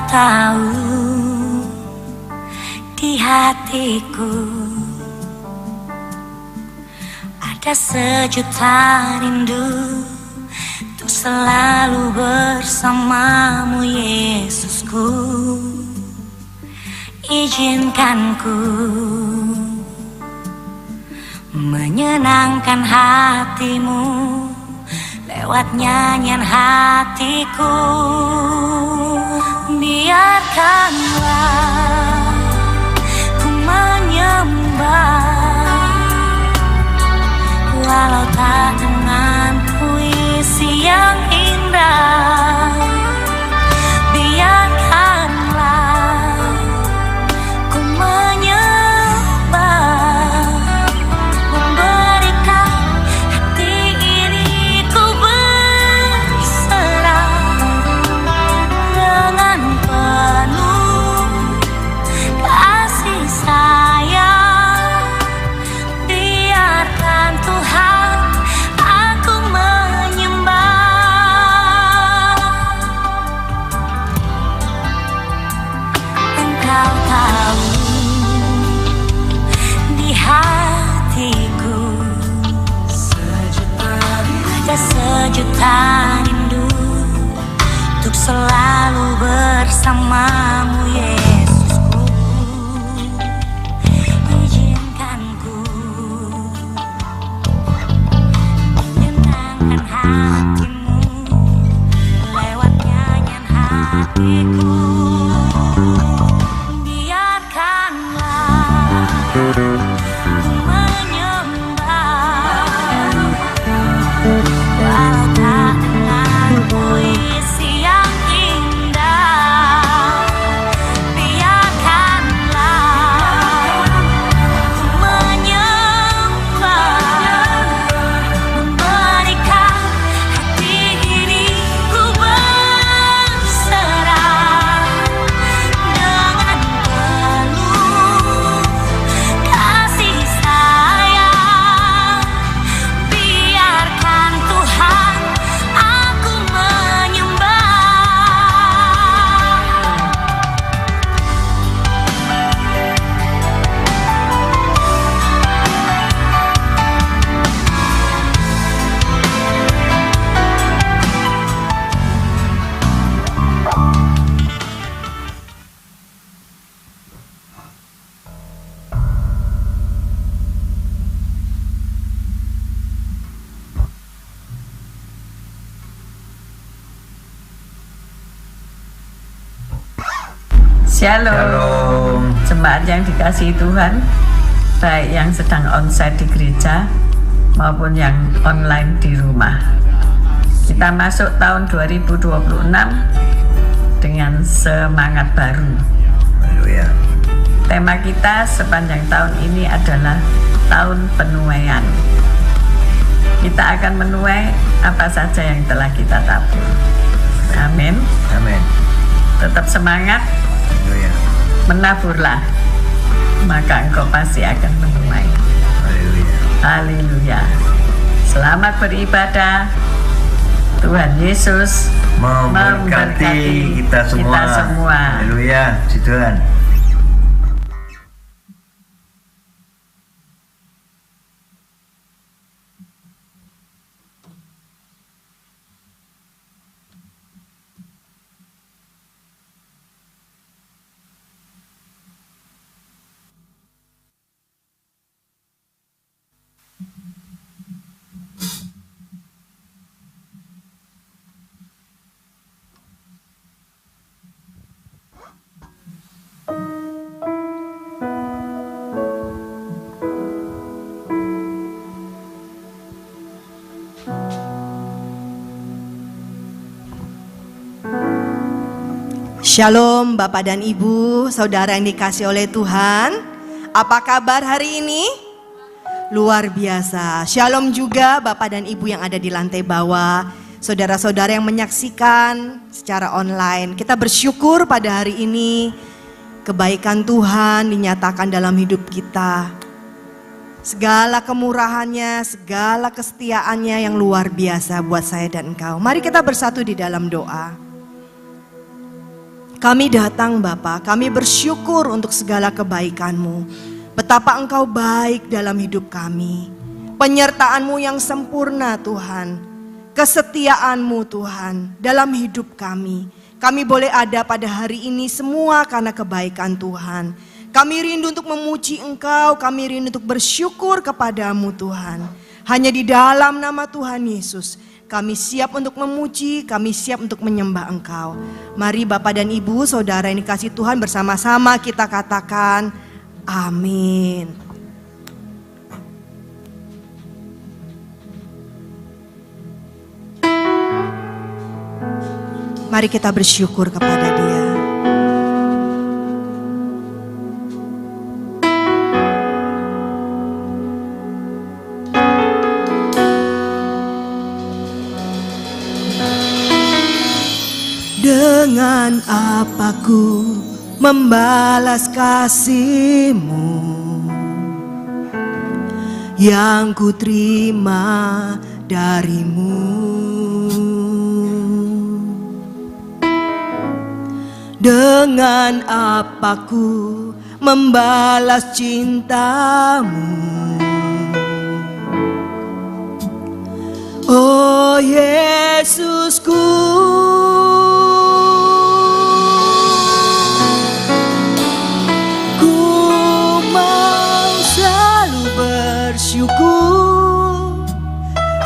tahu di hatiku ada sejuta rindu untuk selalu bersamamu Yesusku. Izinkan ku menyenangkan hatimu lewat nyanyian hatiku. Biarkanlah ku menyembah walau tak dengan puisi yang indah. Biarkanlah ku menyembah, memberikan hati ini ku berserah dengan penuh kasih sayang. Biarkan Tuhan aku menyembah. Engkau tahu di hatiku ada sejuta rindu untuk selalu bersamamu Yesusku. Izinkan ku menyenangkan hatimu lewat nyanyian hatiku. Biarkanlah ku menyembah walau tak dengan puisi yang indah. Biarkanlah ku menyembah, memberikan hati ini ku berserah dengan penuh kasih sayang. Biarkan Tuhan aku menyembah. Shalom, jemaat yang dikasihi Tuhan, baik yang sedang onsite di gereja maupun yang online di rumah. Kita masuk tahun 2026 dengan semangat baru. Haleluya. Tema kita sepanjang tahun ini adalah tahun penuaian. Kita akan menuai apa saja yang telah kita tabur. Amin. Amin. Tetap semangat, Haleluya. menaburlah, maka engkau pasti akan menuai. Haleluya. Haleluya. Selamat beribadah. Tuhan Yesus Memberkati kita semua. Haleluya. Puji Tuhan. Shalom Bapak dan Ibu, saudara yang dikasih oleh Tuhan. Apa kabar hari ini? Luar biasa. Shalom juga Bapak dan Ibu yang ada di lantai bawah, saudara-saudara yang menyaksikan secara online. Kita bersyukur pada hari ini kebaikan Tuhan dinyatakan dalam hidup kita. Segala kemurahannya, segala kesetiaannya yang luar biasa buat saya dan engkau. Mari kita bersatu di dalam doa. Kami datang Bapa, kami bersyukur untuk segala kebaikan-Mu. Betapa Engkau baik dalam hidup kami. Penyertaan-Mu yang sempurna Tuhan. Kesetiaan-Mu Tuhan dalam hidup kami. Kami boleh ada pada hari ini semua karena kebaikan Tuhan. Kami rindu untuk memuji Engkau, kami rindu untuk bersyukur kepada-Mu Tuhan. Hanya di dalam nama Tuhan Yesus kami siap untuk memuji, kami siap untuk menyembah Engkau. Mari Bapak dan Ibu, saudara yang dikasihi Tuhan, bersama-sama kita katakan amin. Mari kita bersyukur kepada Dia. Dengan apa ku membalas kasih-Mu yang ku terima dari-Mu? Dengan apa ku membalas cinta-Mu? Oh Yesusku,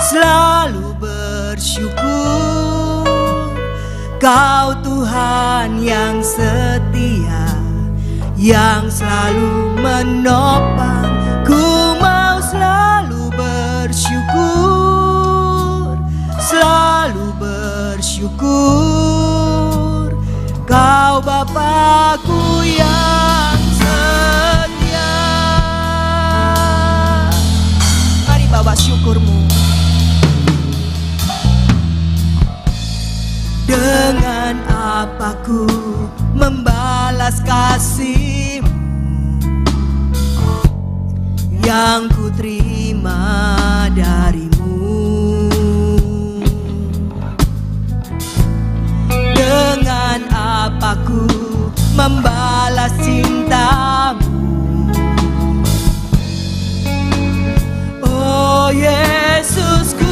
selalu bersyukur, Kau Tuhan yang setia, yang selalu menopang. Ku mau selalu bersyukur, selalu bersyukur, Kau Bapa-Ku yang setia. Mari bawa syukur-Mu. Dengan apa ku membalas kasih-Mu yang ku terima dari-Mu? Dengan apa ku membalas cinta-Mu? Oh Yesusku,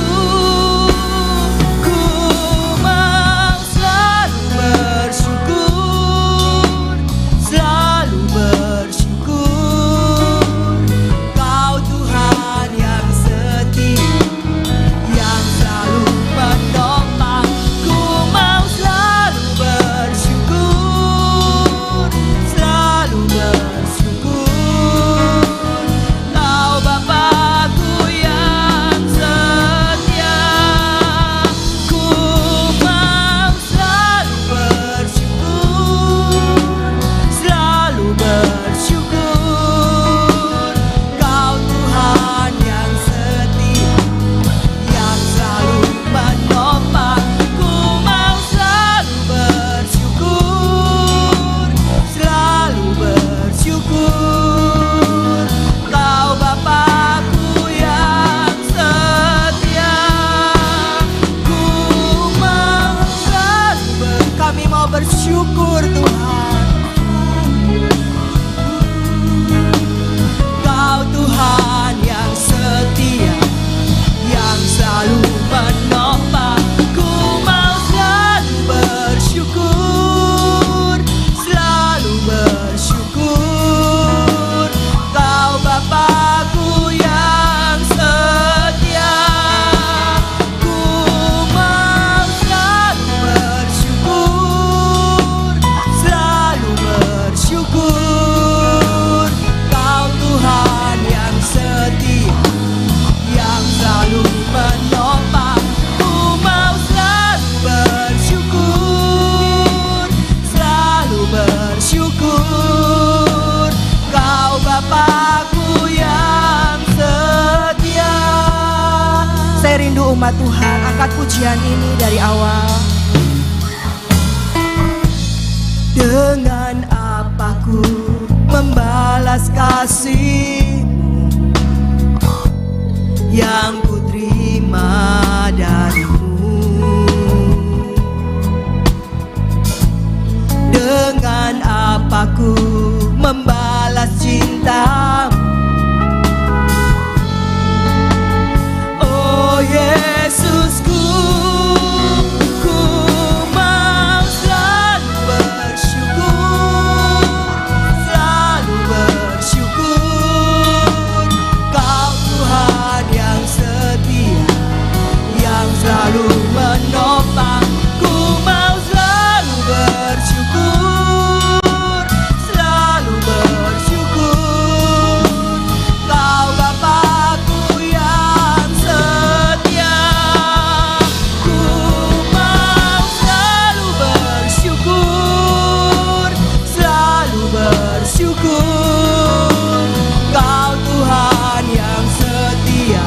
bersyukur Tuhan, Kau Tuhan yang setia, yang selalu menopang. Ku mau selalu bersyukur, selalu bersyukur, Kau Bapa-Ku yang setia. Ku mau selalu bersyukur, selalu bersyukur, Kau Tuhan yang setia, yang selalu menopang. Ku mau selalu bersyukur, selalu bersyukur, Kau Bapa-Ku yang setia. Saya rindu umat Tuhan, angkat pujian ini dari awal. Dengan apa ku membalas kasih-Mu yang ku terima dari-Mu? bersyukur. Kau Tuhan yang setia,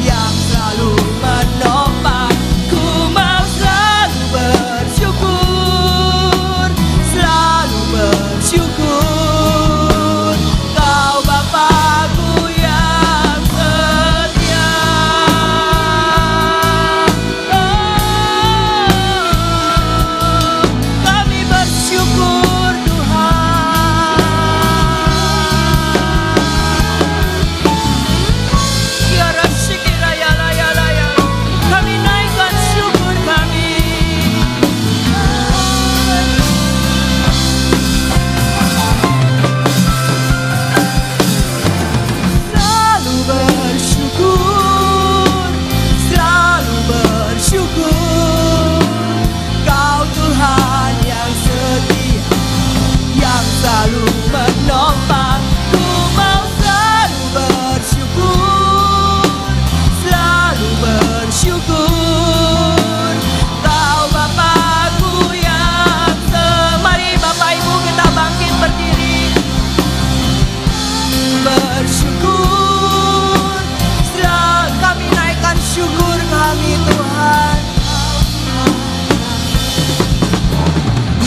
yang selalu menopang. Ku mau selalu bersyukur, selalu bersyukur. Kau Bapakku yang setia. Kami bersyukur Tuhan. Ya Rasyikira ya la ya la ya. Kami naikkan syukur kami. Selalu bersyukur, selalu bersyukur. Kau Tuhan yang setia, yang selalu menopang. Ku mau selalu bersyukur, selalu bersyukur. Kau Bapakku yang mari Bapak Ibu kita bangkit berdiri. Bersyukur, selalu kami naikkan syukur kami Tuhan,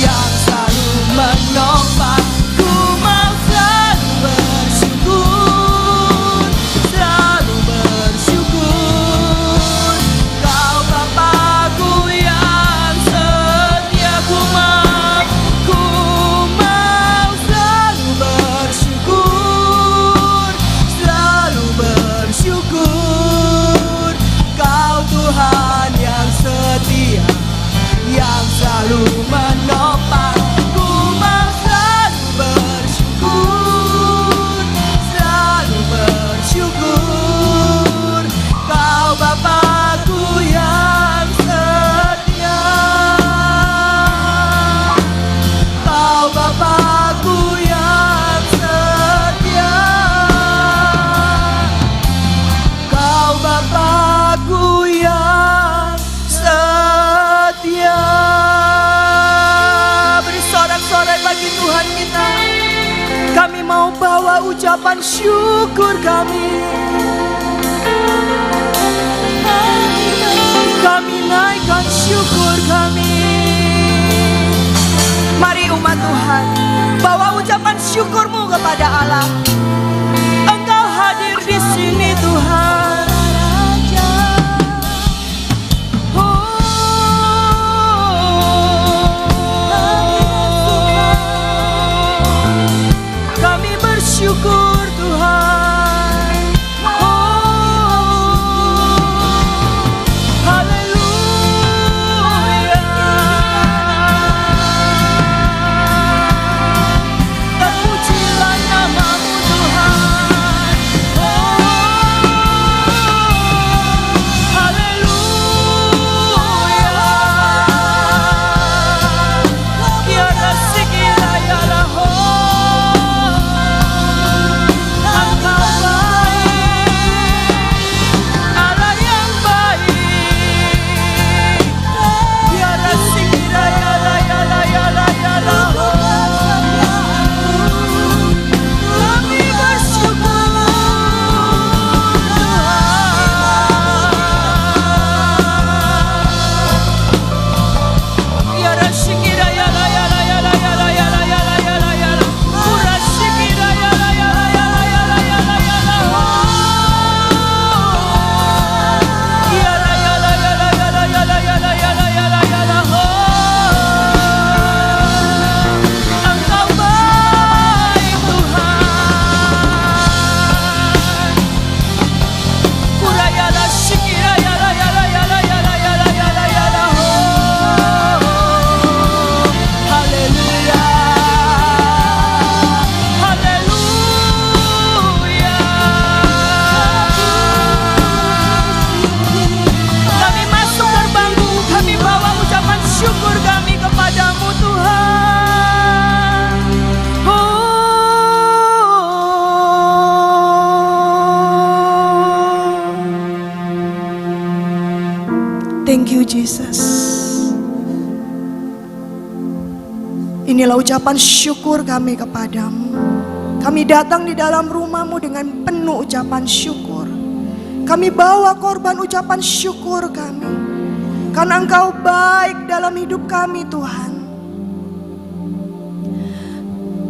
yang selalu menopang. Ku mau selalu bersyukur, selalu bersyukur. Kau Bapakku yang setia. Ku mau selalu bersyukur, selalu bersyukur. Kau Tuhan yang setia, yang selalu menopang. Ku mau selalu bersyukur, selalu bersyukur. Kau Bapakku yang setia, Kau Bapakku yang setia, Kau Bapakku yang setia. Beri sorak-sorai bagi Tuhan kita. Kami mau bawa ucapan syukur kami. Kami naikkan syukur kami. Mari umat Tuhan, bawa ucapan syukurmu kepada Allah. Engkau hadir di sini Tuhan. Kami bersyukur Tuhan. Haleluya. Terpujilah namamu Tuhan. Haleluya. Ya Rasikira ya Laho. Engkau baik, Allah yang baik. Ya Rasikira ya la ya la ya la ya la. Kami bersyukur Tuhan. Ya Rasikira ya la ya la ya la ya la ya la ya la ya la ya la. Rasikira ya la ya la ya la ya la ya la ya la. Ya la ya la ya la ya la ya la ya la ya la ya la ya la. Engkau baik Tuhan. Kuraya la sikira ya la ya la ya la ya la ya la ya la ya la. Haleluya. Haleluya. Kami masuk gerbangmu, kami bawa ucapan syukur kami kepadamu Tuhan. Thank you Jesus. Inilah ucapan syukur kami kepadamu. Kami datang di dalam rumah-Mu dengan penuh ucapan syukur. Kami bawa korban ucapan syukur kami, karena Engkau baik dalam hidup kami Tuhan.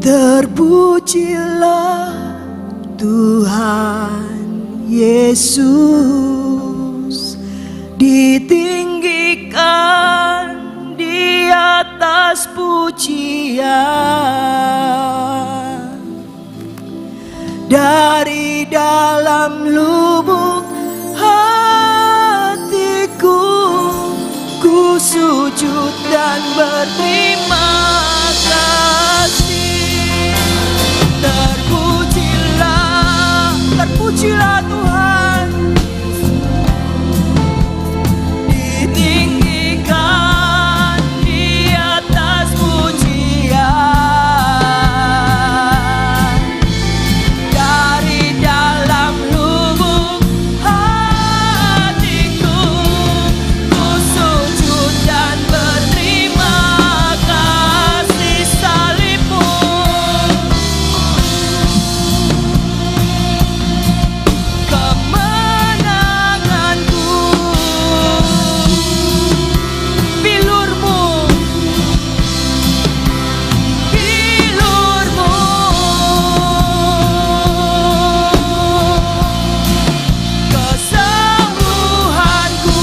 Terpujilah Tuhan Yesus, ditinggikan di atas pujian. Dari dalam lubuk hatiku, ku sujud dan berterima kasih. Terpujilah Tuhan, ditinggikan di atas pujian. Dari dalam lubuk hatiku, ku sujud dan berterima kasih. Salib-Mu kemenanganku, bilur-Mu kesembuhanku.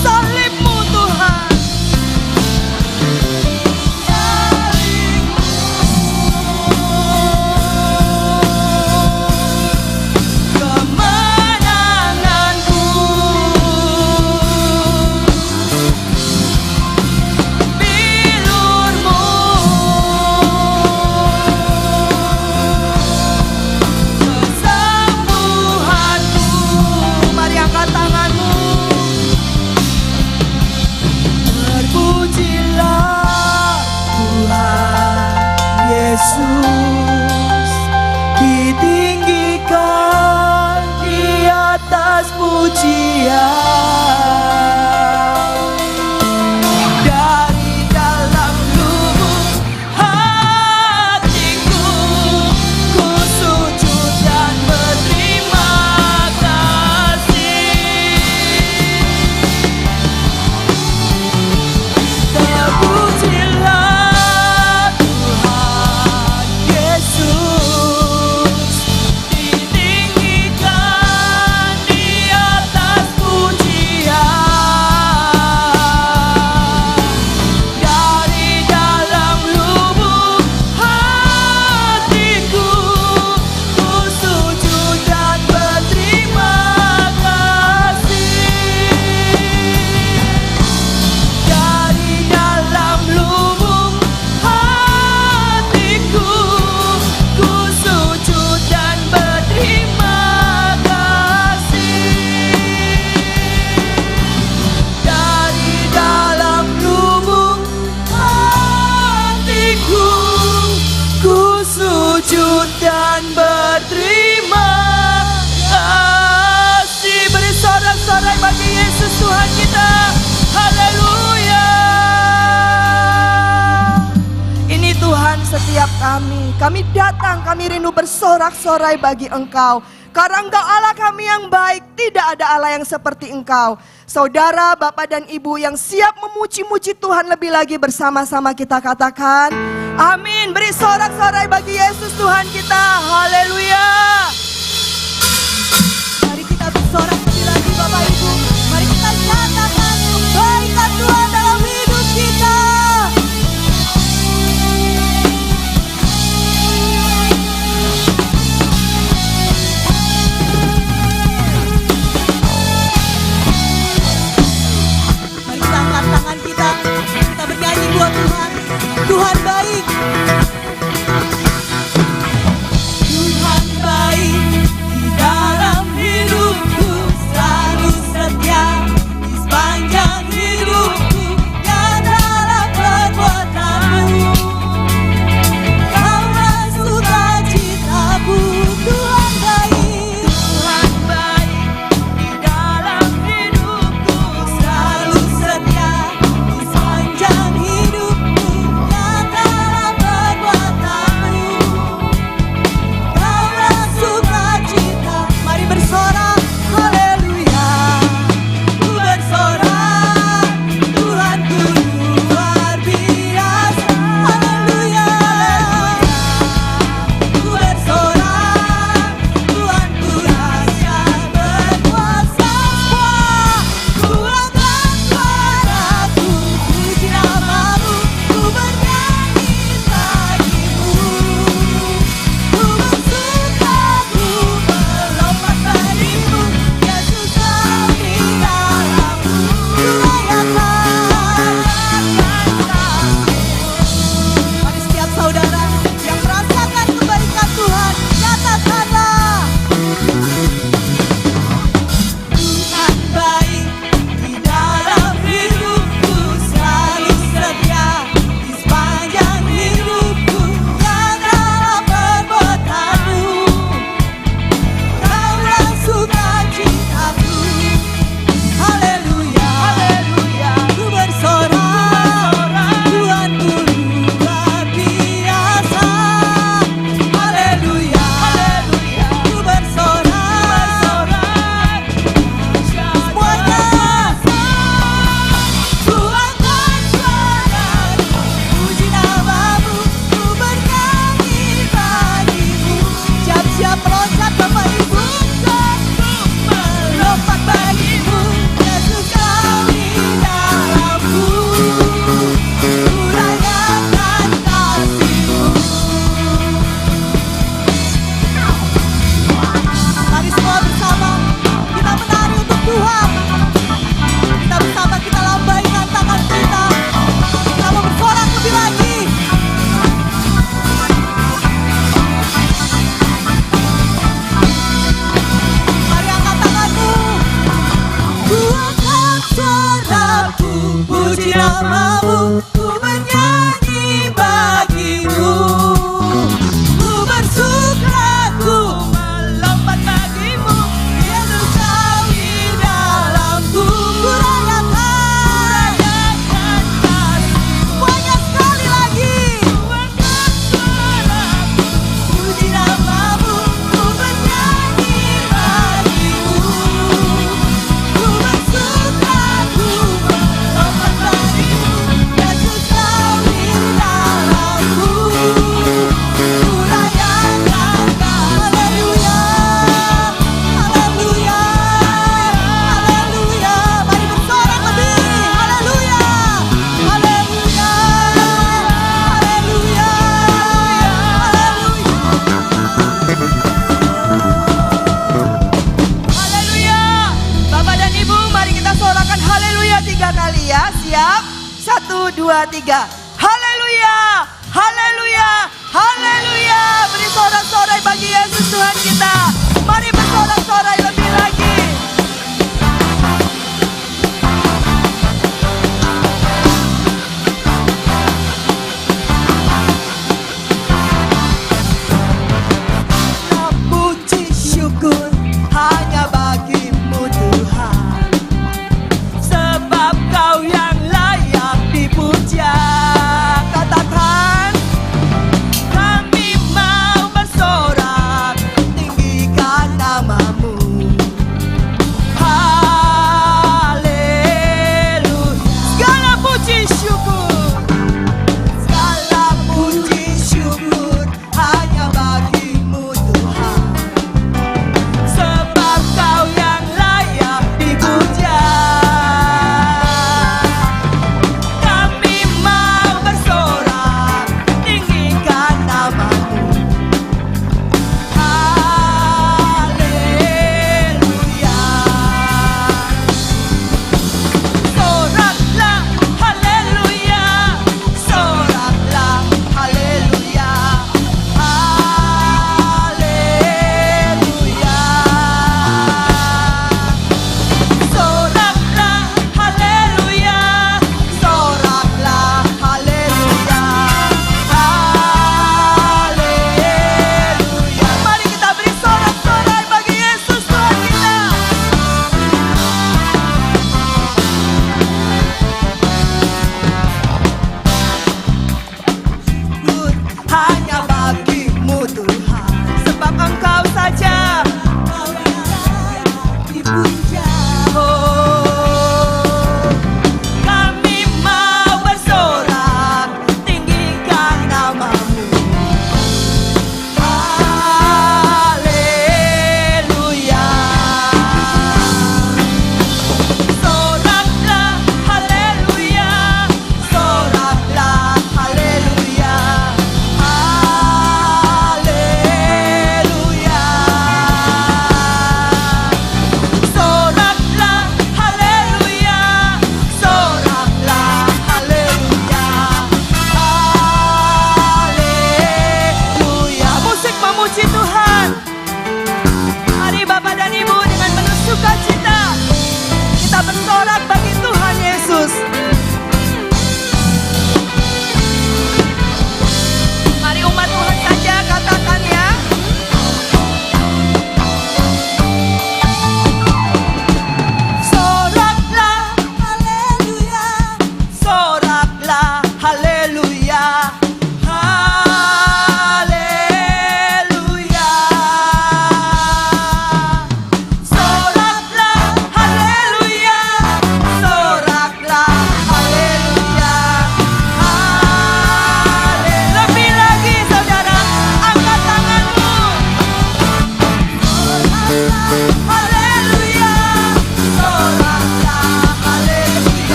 Salib-Mu Tuhan, kemenanganku, bilur-Mu kesembuhanku. Mari angkat tanganmu. Terpujilah Tuhan Yesus, ditinggikan di atas pujian. Dari dalam lubuk hatiku, ku sujud dan berterima kasih. Terpujilah Tuhan Yesus, ditinggikan di atas pujian. Dari dalam lubuk hatiku, ku sujud dan berterima kasih. Dari dalam lubuk hatiku, ku sujud dan berterima kasih. Dari dalam lubuk hatiku, ku sujud dan berterima kasih. Beri sorak-sorai bagi Yesus Tuhan kita. Haleluya. Ini Tuhan setiap kami. Kami datang, kami rindu bersorak-sorai bagi Engkau. Karena Engkau Allah kami yang baik, tidak ada Allah yang seperti Engkau. Saudara, Bapak dan Ibu yang siap memuji-muji Tuhan lebih lagi bersama-sama kita katakan, amin. Beri sorak-sorai bagi Yesus Tuhan kita. Haleluya. Mari kita bersorak lebih lagi Bapak Ibu. Mari kita nyatakan kebaikan Tuhan dalam hidup kita. Mari kita angkat tangan kita bernyanyi buat Tuhan. Tuhan baik. Tuhan baik di dalam hidupku. namamu, ku bernyanyi bagimu. Ku bersuka, ku melompat bagimu. Yesus kau di dalamku. Ku rayakan kasih-Mu. Banyak sekali lagi. Puji namamu, ku bernyanyi bagimu. Ku bersuka, ku melompat bagimu. Yesus kau di dalamku. Ku rayakan haleluya, haleluya, haleluya. Mari bersorak lebih, haleluya, haleluya, haleluya, haleluya. Bapak dan Ibu, mari kita sorakan haleluya 3 kali ya. Siap? 1, 2, 3. Haleluya, haleluya, haleluya. Beri sorak-sorai bagi Yesus Tuhan kita. Mari bersorak-sorai lebih lagi. Puji syukur hanya bagi-Mu Tuhan, sebab Kau yang layak dipuja. Katakan, kami mau bersorak.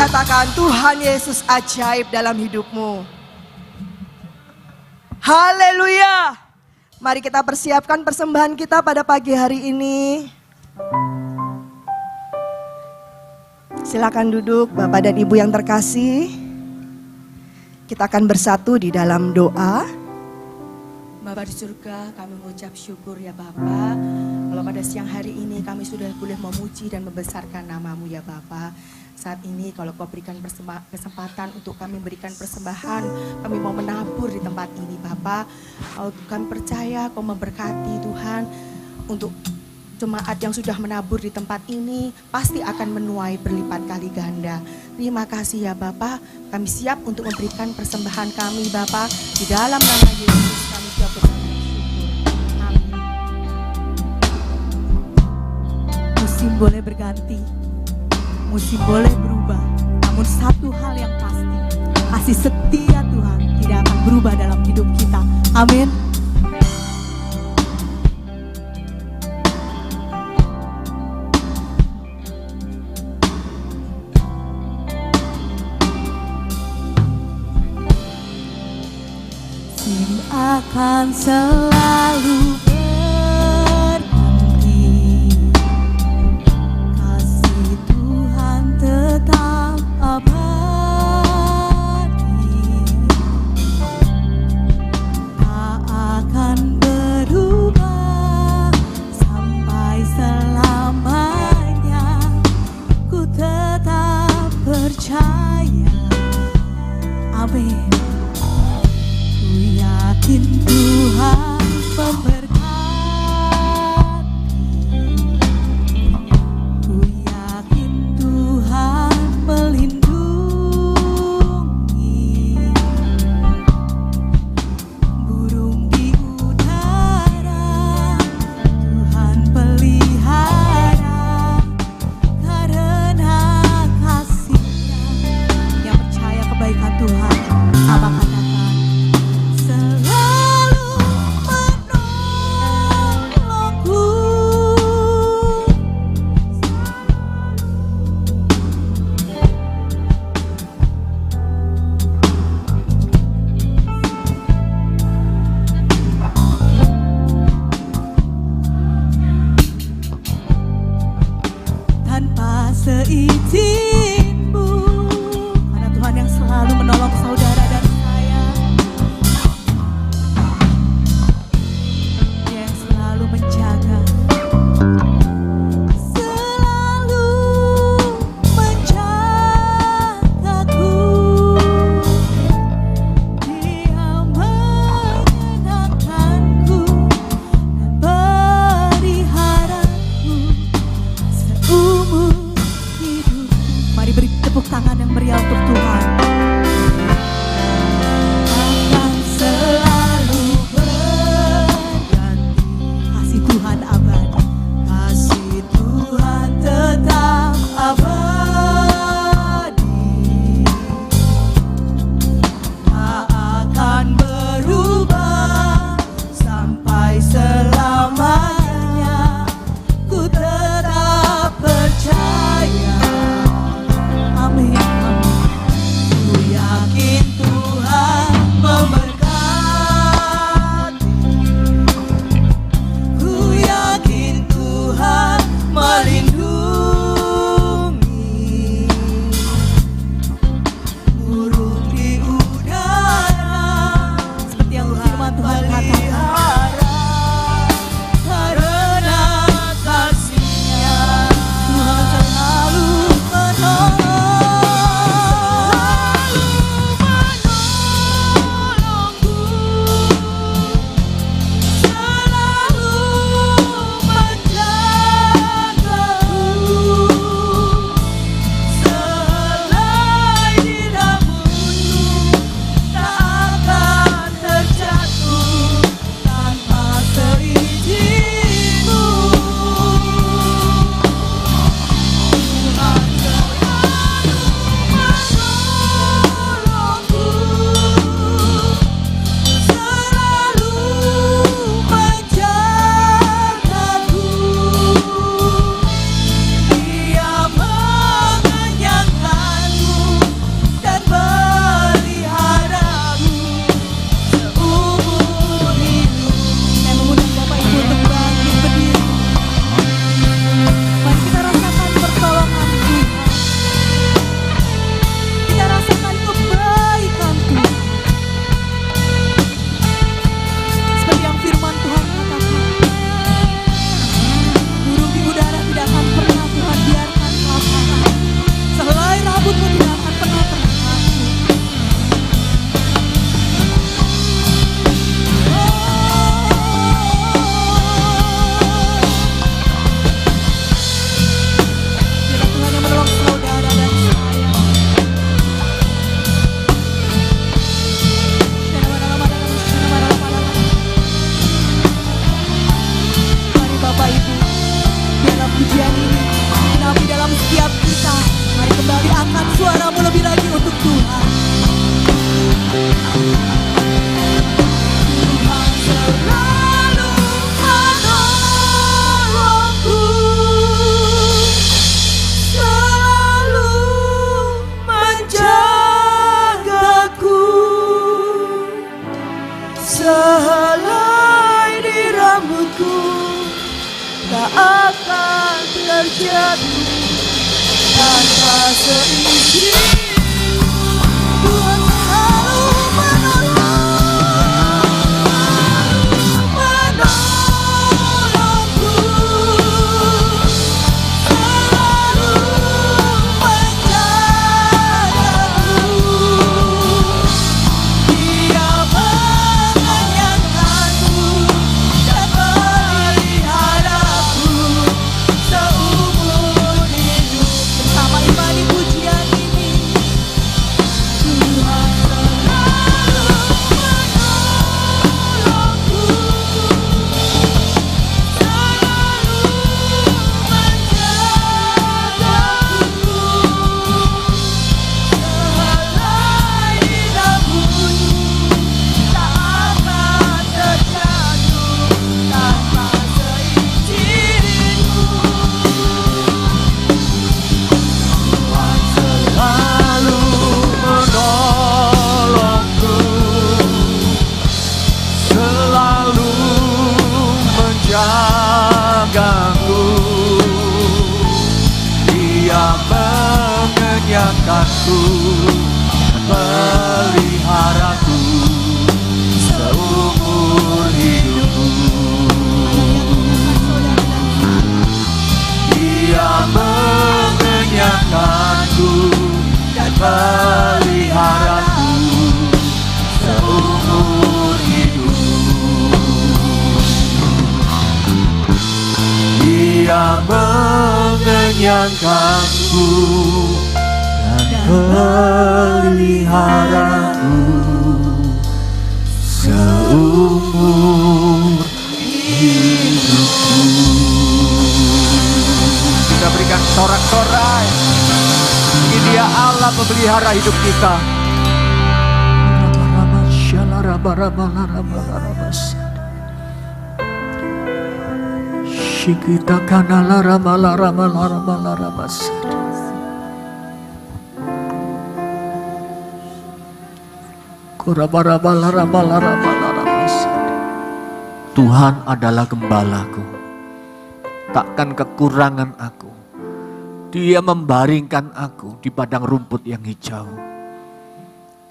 katakan Tuhan Yesus ajaib dalam hidupmu. Haleluya. Mari kita persiapkan persembahan kita pada pagi hari ini. Silakan duduk Bapak dan Ibu yang terkasih. Kita akan bersatu di dalam doa. Bapa di surga, kami mengucap syukur ya Bapa. Kalau pada siang hari ini kami sudah boleh memuji dan membesarkan nama-Mu ya Bapa. Saat ini kalau Kau berikan kesempatan untuk kami berikan persembahan, kami mau menabur di tempat ini Bapa. Kami percaya Kau memberkati Tuhan untuk jemaat yang sudah menabur di tempat ini pasti akan menuai berlipat kali ganda. Terima kasih ya Bapa. Kami siap untuk memberikan persembahan kami Bapa. Di dalam nama Yesus kami siap bersyukur. Amin. Musim boleh berganti, musim boleh berubah, namun satu hal yang pasti, kasih setia Tuhan tidak akan berubah dalam hidup kita. Amin. Musim akan selalu berganti, kasih Tuhan tetap abadi, tak akan berubah sampai selamanya. Ku tetap percaya, amin. Yakin Tuhan memberkati, ku yakin Tuhan melindungi, burung di udara Tuhan pelihara, karena kasih-Nya. Yang percaya kebaikan Tuhan, sama katakan seizinmu, karena Tuhan yang selalu menolong saudara dan saya, Dia yang selalu menjaga, selalu menjagaku, Dia menyenangkanku dan peliharaku seumur hidupku. akan terjadi tanpa seizin. Tuhan selalu menolongku, selalu menjagaku. Dia mengenyangkanku dan meliharaku seumur hidup. Bersama imani pujian ini, Tuhan selalu menolongku, selalu menjagaku. Sehelai rambutku tak akan terjatuh tanpa seizinku. Tuhan selalu menolongku, selalu menjagaku. Dia mengenyangkanku, meliharaku seumur hidupku. Dia mengenyangkanku dan meliharaku seumur hidupku. Dia mengenyangkanku dan meliharaku seumur hidupku. Kita berikan sorak-sorai. Ini dia Allah memelihara hidup kita. Shikita kanala ramala ramala ramala ramas. Kurabarabala ramala ramala ramas. Tuhan adalah gembalaku, takkan kekurangan aku. Dia membaringkan aku di padang rumput yang hijau.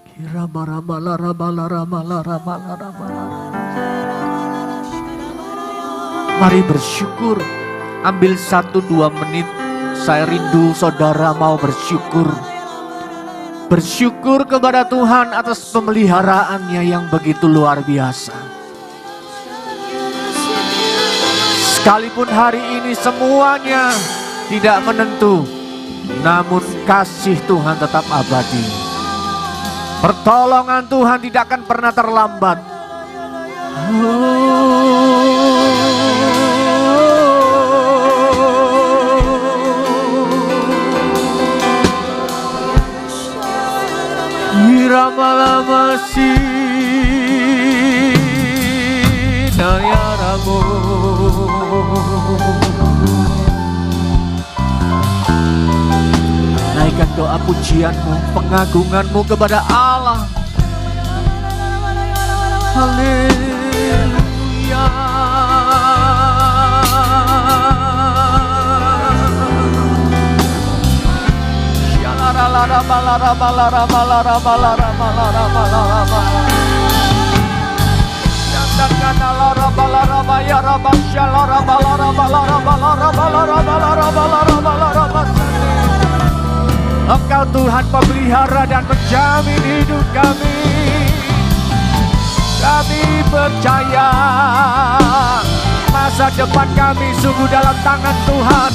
Kirabarabala ramala ramala ramala ramala. Mari bersyukur. Ambil 1-2 menit. Saya rindu saudara mau bersyukur. Bersyukur kepada Tuhan atas pemeliharaannya yang begitu luar biasa. Sekalipun hari ini semuanya tidak menentu, namun kasih Tuhan tetap abadi. Pertolongan Tuhan tidak akan pernah terlambat. Iramalamashi nayaramu. Naikkan doa pujianmu, pengagunganmu kepada Allah. Haleluya. Engkau Tuhan pemelihara dan menjamin hidup kami. Kami percaya masa depan kami sungguh dalam tangan Tuhan.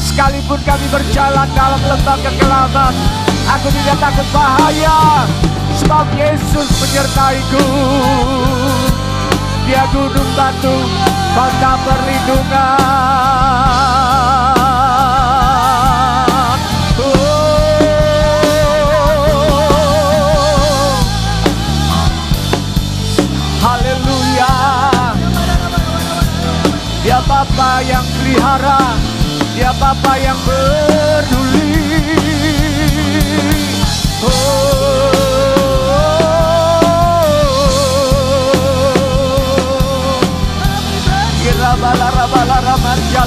Sekalipun kami berjalan dalam lembah kegelapan, aku tidak takut bahaya, sebab Yesus menyertaiku. Dia gunung batu, kota perlindungan. Haleluya. Dia Bapa yang pelihara, Dia Bapa yang peduli. Kira balara balara marja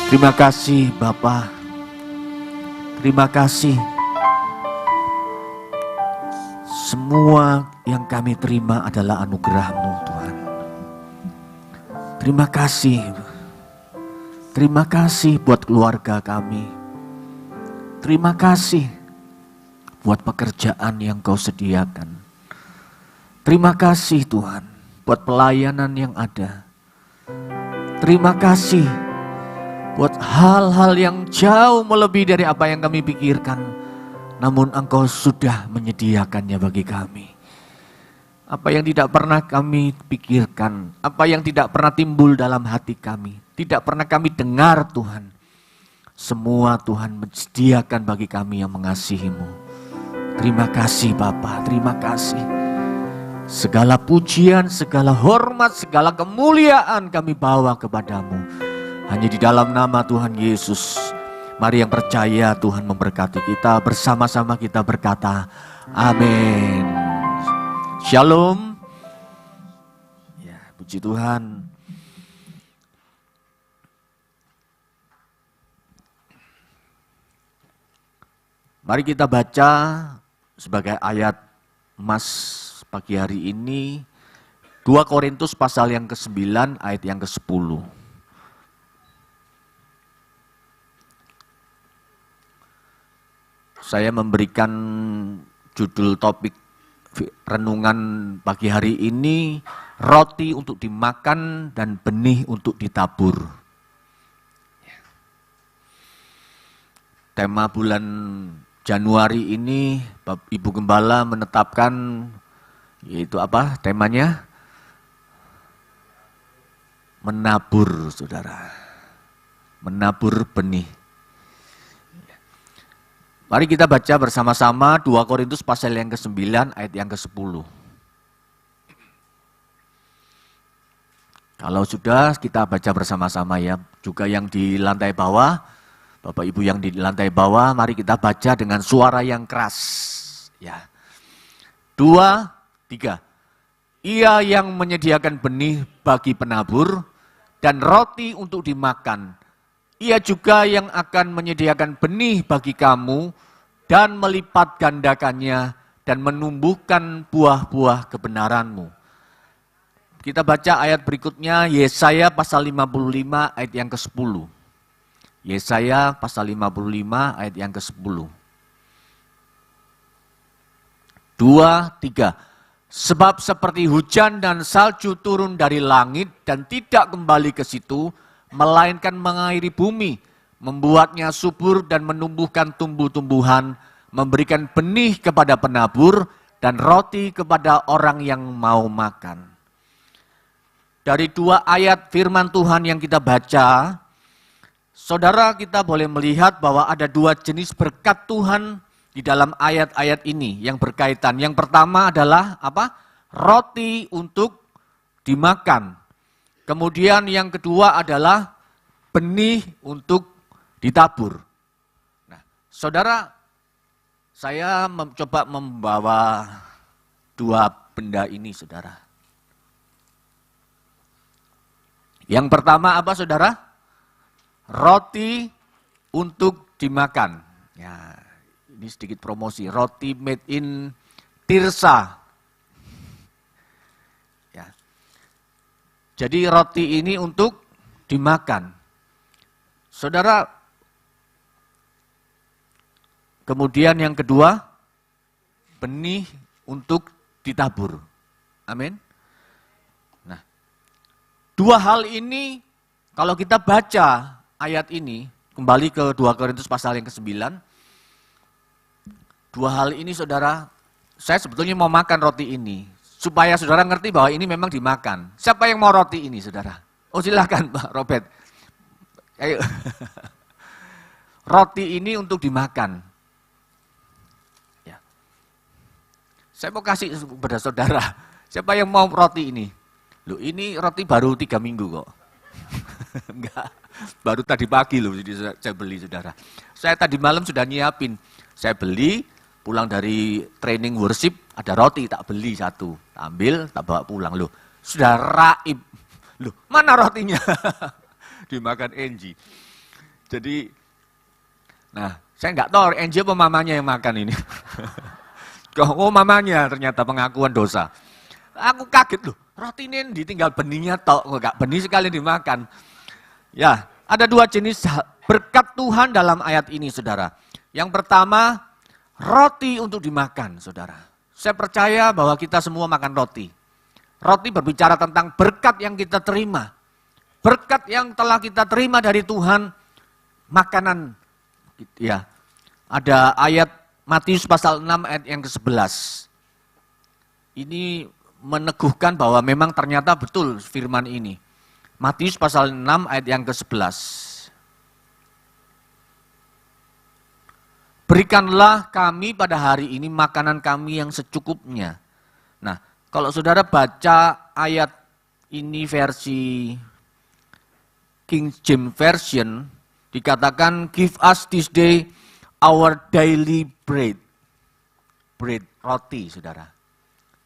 Terima kasih Bapa. Terima kasih. Semua yang kami terima adalah anugerah-Mu Tuhan. Terima kasih. Terima kasih buat keluarga kami. Terima kasih buat pekerjaan yang Kau sediakan. Terima kasih Tuhan buat pelayanan yang ada. Terima kasih buat hal-hal yang jauh melebihi dari apa yang kami pikirkan. Namun Engkau sudah menyediakannya bagi kami. Apa yang tidak pernah kami pikirkan, apa yang tidak pernah timbul dalam hati kami, tidak pernah kami dengar Tuhan. Semua Tuhan menyediakan bagi kami yang mengasihi-Mu. Terima kasih Bapa, terima kasih. Segala pujian, segala hormat, segala kemuliaan kami bawa kepada-Mu. Hanya di dalam nama Tuhan Yesus. Mari yang percaya Tuhan memberkati kita. Bersama-sama kita berkata, amin. Shalom. Ya, puji Tuhan. Mari kita baca sebagai ayat emas pagi hari ini 2 Korintus pasal yang ke-9 ayat yang ke-10. Saya memberikan judul topik renungan pagi hari ini, roti untuk dimakan dan benih untuk ditabur. Tema bulan Januari ini, Ibu Gembala menetapkan, yaitu apa temanya? Menabur, saudara. Menabur benih. Mari kita baca bersama-sama 2 Korintus pasal yang ke-9 ayat yang ke-10. Kalau sudah kita baca bersama-sama ya, juga yang di lantai bawah, Bapak Ibu yang di lantai bawah, mari kita baca dengan suara yang keras. Ya. 2, 3. Ia yang menyediakan benih bagi penabur dan roti untuk dimakan. Ia juga yang akan menyediakan benih bagi kamu dan melipat gandakannya dan menumbuhkan buah-buah kebenaranmu. Kita baca ayat berikutnya, Yesaya pasal 55 ayat yang ke-10. Yesaya pasal 55 ayat yang ke-10. 2, 3. Sebab seperti hujan dan salju turun dari langit dan tidak kembali ke situ, melainkan mengairi bumi, membuatnya subur dan menumbuhkan tumbuh-tumbuhan, memberikan benih kepada penabur dan roti kepada orang yang mau makan. Dari 2 ayat firman Tuhan yang kita baca, saudara kita boleh melihat bahwa ada 2 jenis berkat Tuhan di dalam ayat-ayat ini yang berkaitan. Yang pertama adalah apa? Roti untuk dimakan. Kemudian yang kedua adalah benih untuk ditabur. Nah, saudara, saya coba membawa 2 benda ini, saudara. Yang pertama apa, saudara? Roti untuk dimakan. Ya, ini sedikit promosi. Roti made in Tirsa. Jadi roti ini untuk dimakan. Saudara, kemudian yang kedua, benih untuk ditabur. Amin. Nah, 2 hal ini kalau kita baca ayat ini, kembali ke 2 Korintus pasal yang ke-9, 2 hal ini saudara, saya sebetulnya mau makan roti ini. Supaya saudara ngerti bahwa ini memang dimakan. Siapa yang mau roti ini, saudara? Oh silakan Pak Robert. Ayo. roti ini untuk dimakan. Ya. Saya mau kasih kepada saudara, siapa yang mau roti ini? Loh, ini roti baru 3 minggu kok. Enggak, baru tadi pagi loh jadi saya beli, saudara. Saya tadi malam sudah nyiapin, saya beli, pulang dari training worship, ada roti, tak beli 1, ambil, tak bawa pulang. Loh, sudah raib. Loh, mana rotinya? Dimakan Angie. Jadi, nah, saya nggak tahu Angie apa mamanya yang makan ini. Oh, mamanya ternyata pengakuan dosa. Aku kaget loh, roti ini ditinggal benihnya tok, nggak benih sekali dimakan. Ya, ada 2 jenis berkat Tuhan dalam ayat ini, saudara. Yang pertama, roti untuk dimakan, saudara. Saya percaya bahwa kita semua makan roti. Roti berbicara tentang berkat yang kita terima. Berkat yang telah kita terima dari Tuhan, makanan. Ya, ada ayat Matius pasal 6 ayat yang ke-11. Ini meneguhkan bahwa memang ternyata betul firman ini. Matius pasal 6 ayat yang ke-11. Berikanlah kami pada hari ini makanan kami yang secukupnya. Nah, kalau saudara baca ayat ini versi King James Version, dikatakan give us this day our daily bread. Bread, roti, saudara.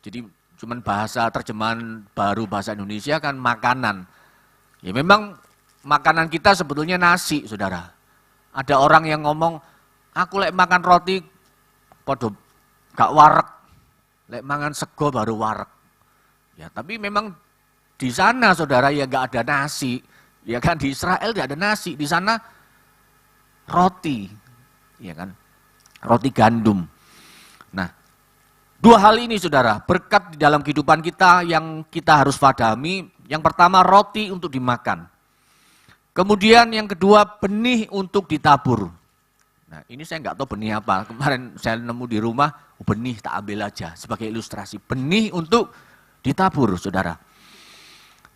Jadi cuman bahasa terjemahan baru bahasa Indonesia kan makanan. Ya memang makanan kita sebetulnya nasi, saudara. Ada orang yang ngomong, aku lek makan roti podo gak warek. Lek mangan sego baru warek. Ya, tapi memang di sana, saudara, ya gak ada nasi. Ya kan, di Israel tidak ada nasi, di sana roti. Ya kan? Roti gandum. Nah, 2 hal ini, saudara, berkat di dalam kehidupan kita yang kita harus pahami. Yang pertama, roti untuk dimakan. Kemudian yang kedua, benih untuk ditabur. Nah, ini saya nggak tahu benih apa. Kemarin saya nemu di rumah, benih tak ambil aja sebagai ilustrasi. Benih untuk ditabur, saudara.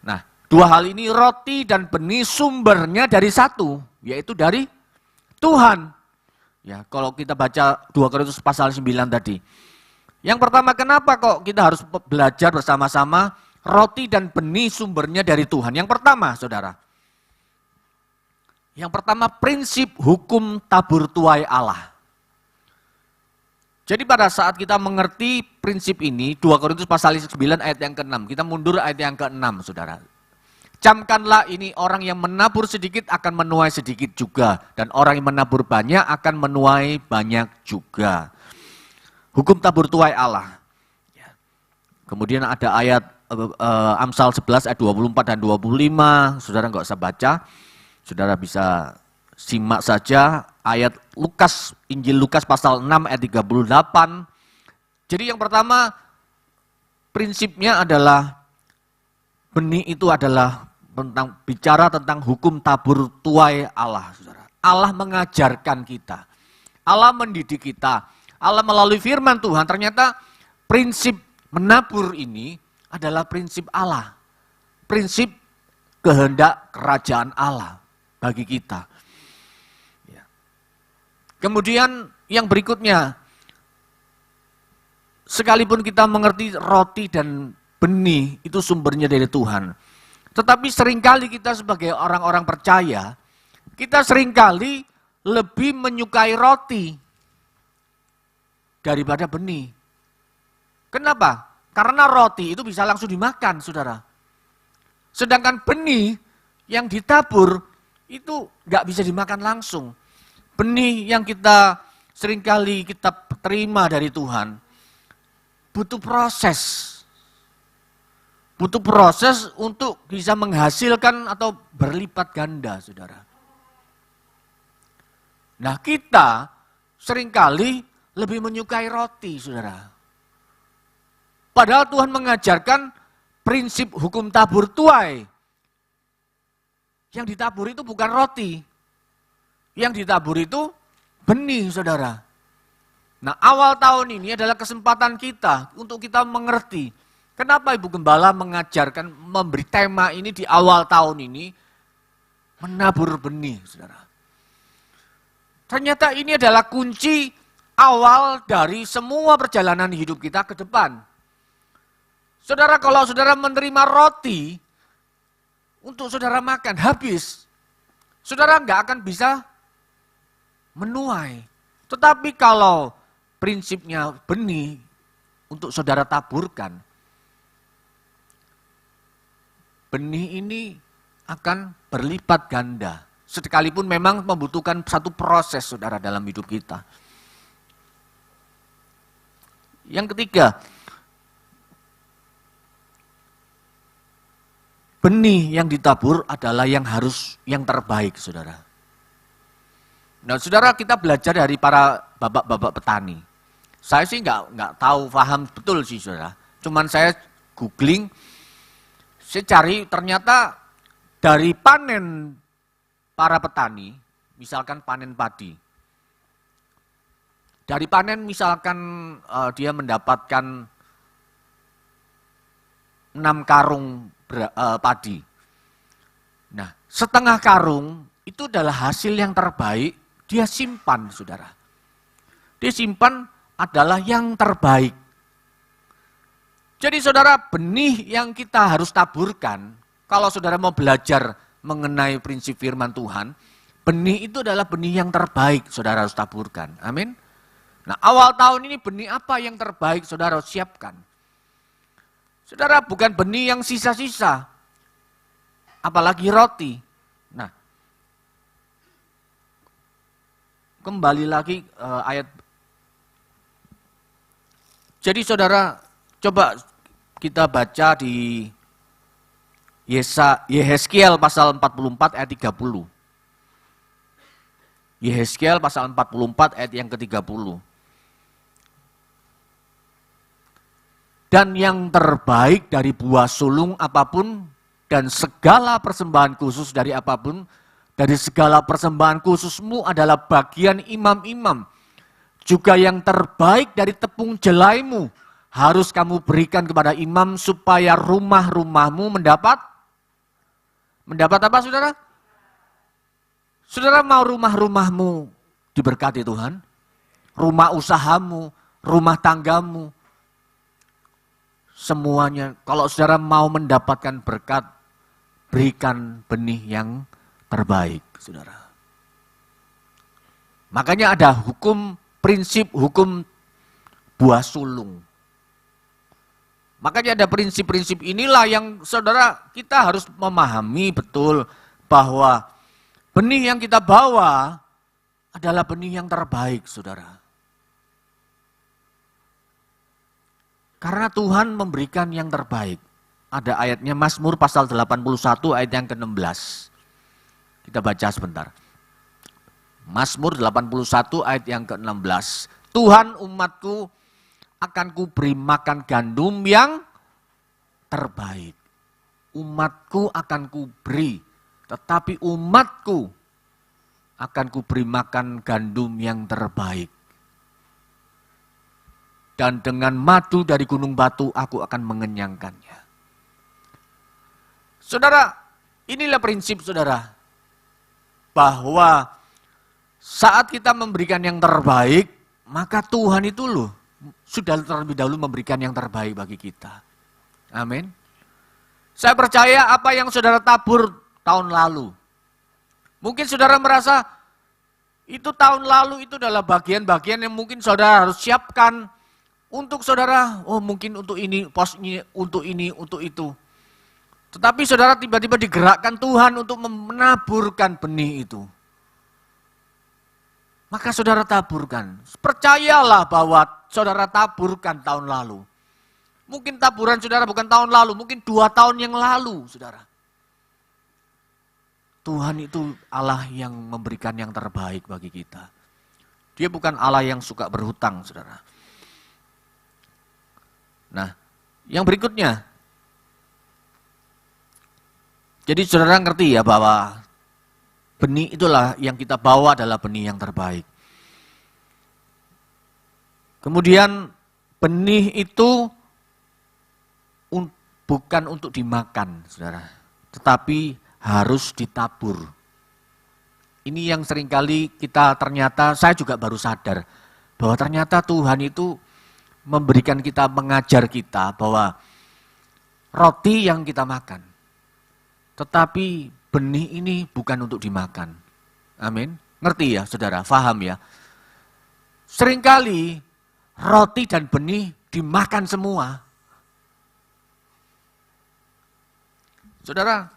Nah, 2 hal ini, roti dan benih, sumbernya dari satu, yaitu dari Tuhan. Ya, kalau kita baca 2 Korintus pasal 9 tadi. Yang pertama, kenapa kok kita harus belajar bersama-sama? Roti dan benih sumbernya dari Tuhan. Yang pertama, saudara. Yang pertama, prinsip hukum tabur tuai Allah. Jadi pada saat kita mengerti prinsip ini, 2 Korintus pasal 9 ayat yang ke-6. Kita mundur ayat yang ke-6, saudara. Camkanlah ini, orang yang menabur sedikit akan menuai sedikit juga. Dan orang yang menabur banyak akan menuai banyak juga. Hukum tabur tuai Allah. Kemudian ada ayat Amsal 11 ayat 24 dan 25. Saudara nggak usah baca. Saudara bisa simak saja ayat Lukas, Injil Lukas pasal 6 ayat 38. Jadi yang pertama, prinsipnya adalah benih itu adalah bicara tentang hukum tabur tuai Allah, saudara. Allah mengajarkan kita, Allah mendidik kita, Allah melalui firman Tuhan. Ternyata prinsip menabur ini adalah prinsip Allah, prinsip kehendak kerajaan Allah bagi kita. Ya. Kemudian yang berikutnya, sekalipun kita mengerti roti dan benih itu sumbernya dari Tuhan, tetapi seringkali kita sebagai orang-orang percaya, kita seringkali lebih menyukai roti daripada benih. Kenapa? Karena roti itu bisa langsung dimakan, saudara. Sedangkan benih yang ditabur itu nggak bisa dimakan langsung. Benih yang kita seringkali kita terima dari Tuhan butuh proses. Butuh proses untuk bisa menghasilkan atau berlipat ganda, saudara. Nah, kita seringkali lebih menyukai roti, saudara. Padahal Tuhan mengajarkan prinsip hukum tabur tuai. Yang ditabur itu bukan roti. Yang ditabur itu benih, saudara. Nah, awal tahun ini adalah kesempatan kita untuk kita mengerti. Kenapa Ibu Gembala mengajarkan, memberi tema ini di awal tahun ini, menabur benih, saudara. Ternyata ini adalah kunci awal dari semua perjalanan hidup kita ke depan. Saudara, kalau saudara menerima roti untuk saudara makan, habis. Saudara nggak akan bisa menuai. Tetapi kalau prinsipnya benih untuk saudara taburkan, benih ini akan berlipat ganda. Sekalipun memang membutuhkan satu proses, saudara, dalam hidup kita. Yang ketiga, benih yang ditabur adalah yang terbaik, saudara. Nah, saudara, kita belajar dari para bapak-bapak petani. Saya sih nggak tahu, paham betul sih, saudara. Cuman saya googling, saya cari ternyata dari panen para petani, misalkan panen padi. Dari panen misalkan dia mendapatkan 6 karung padi. Nah, setengah karung itu adalah hasil yang terbaik, dia simpan, saudara. Dia simpan adalah yang terbaik. Jadi saudara, benih yang kita harus taburkan, kalau saudara mau belajar mengenai prinsip firman Tuhan, benih itu adalah benih yang terbaik saudara harus taburkan. Amin. Nah, awal tahun ini benih apa yang terbaik saudara harus siapkan? Saudara, bukan benih yang sisa-sisa, apalagi roti. Nah, kembali lagi ayat. Jadi saudara, coba kita baca di Yehezkiel pasal 44 ayat 30. Yehezkiel pasal 44 ayat yang ke-30. Dan yang terbaik dari buah sulung apapun dan segala persembahan khusus dari apapun, dari segala persembahan khususmu adalah bagian imam-imam. Juga yang terbaik dari tepung jelaimu harus kamu berikan kepada imam supaya rumah-rumahmu mendapat apa, saudara? Saudara mau rumah-rumahmu diberkati Tuhan? Rumah usahamu, rumah tanggamu, semuanya. Kalau saudara mau mendapatkan berkat, berikan benih yang terbaik, saudara. Makanya ada prinsip hukum buah sulung. Makanya ada prinsip-prinsip inilah yang saudara kita harus memahami betul bahwa benih yang kita bawa adalah benih yang terbaik, saudara. Karena Tuhan memberikan yang terbaik. Ada ayatnya Mazmur pasal 81 ayat yang ke-16. Kita baca sebentar. Mazmur 81 ayat yang ke-16. Tuhan umatku akan kuberi makan gandum yang terbaik. Umatku akan kuberi, tetapi umatku akan kuberi makan gandum yang terbaik. Dan dengan madu dari gunung batu aku akan mengenyangkannya. Saudara, inilah prinsip saudara. Bahwa saat kita memberikan yang terbaik, maka Tuhan itu sudah terlebih dahulu memberikan yang terbaik bagi kita. Amin. Saya percaya apa yang saudara tabur tahun lalu. Mungkin saudara merasa itu tahun lalu itu adalah bagian-bagian yang mungkin saudara harus siapkan untuk saudara, mungkin untuk ini, posnya, untuk ini, untuk itu. Tetapi saudara tiba-tiba digerakkan Tuhan untuk menaburkan benih itu. Maka saudara taburkan. Percayalah bahwa saudara taburkan tahun lalu. Mungkin taburan saudara bukan tahun lalu, mungkin 2 tahun yang lalu, saudara. Tuhan itu Allah yang memberikan yang terbaik bagi kita. Dia bukan Allah yang suka berhutang, saudara. Nah, yang berikutnya. Jadi saudara ngerti ya bahwa benih itulah yang kita bawa adalah benih yang terbaik. Kemudian benih itu bukan untuk dimakan, saudara, tetapi harus ditabur. ini yang seringkali kita ternyata, saya juga baru sadar, bahwa ternyata Tuhan itu memberikan kita, mengajar kita bahwa roti yang kita makan, tetapi benih ini bukan untuk dimakan. Amin. Ngerti ya saudara, paham ya. Seringkali roti dan benih dimakan semua. Saudara,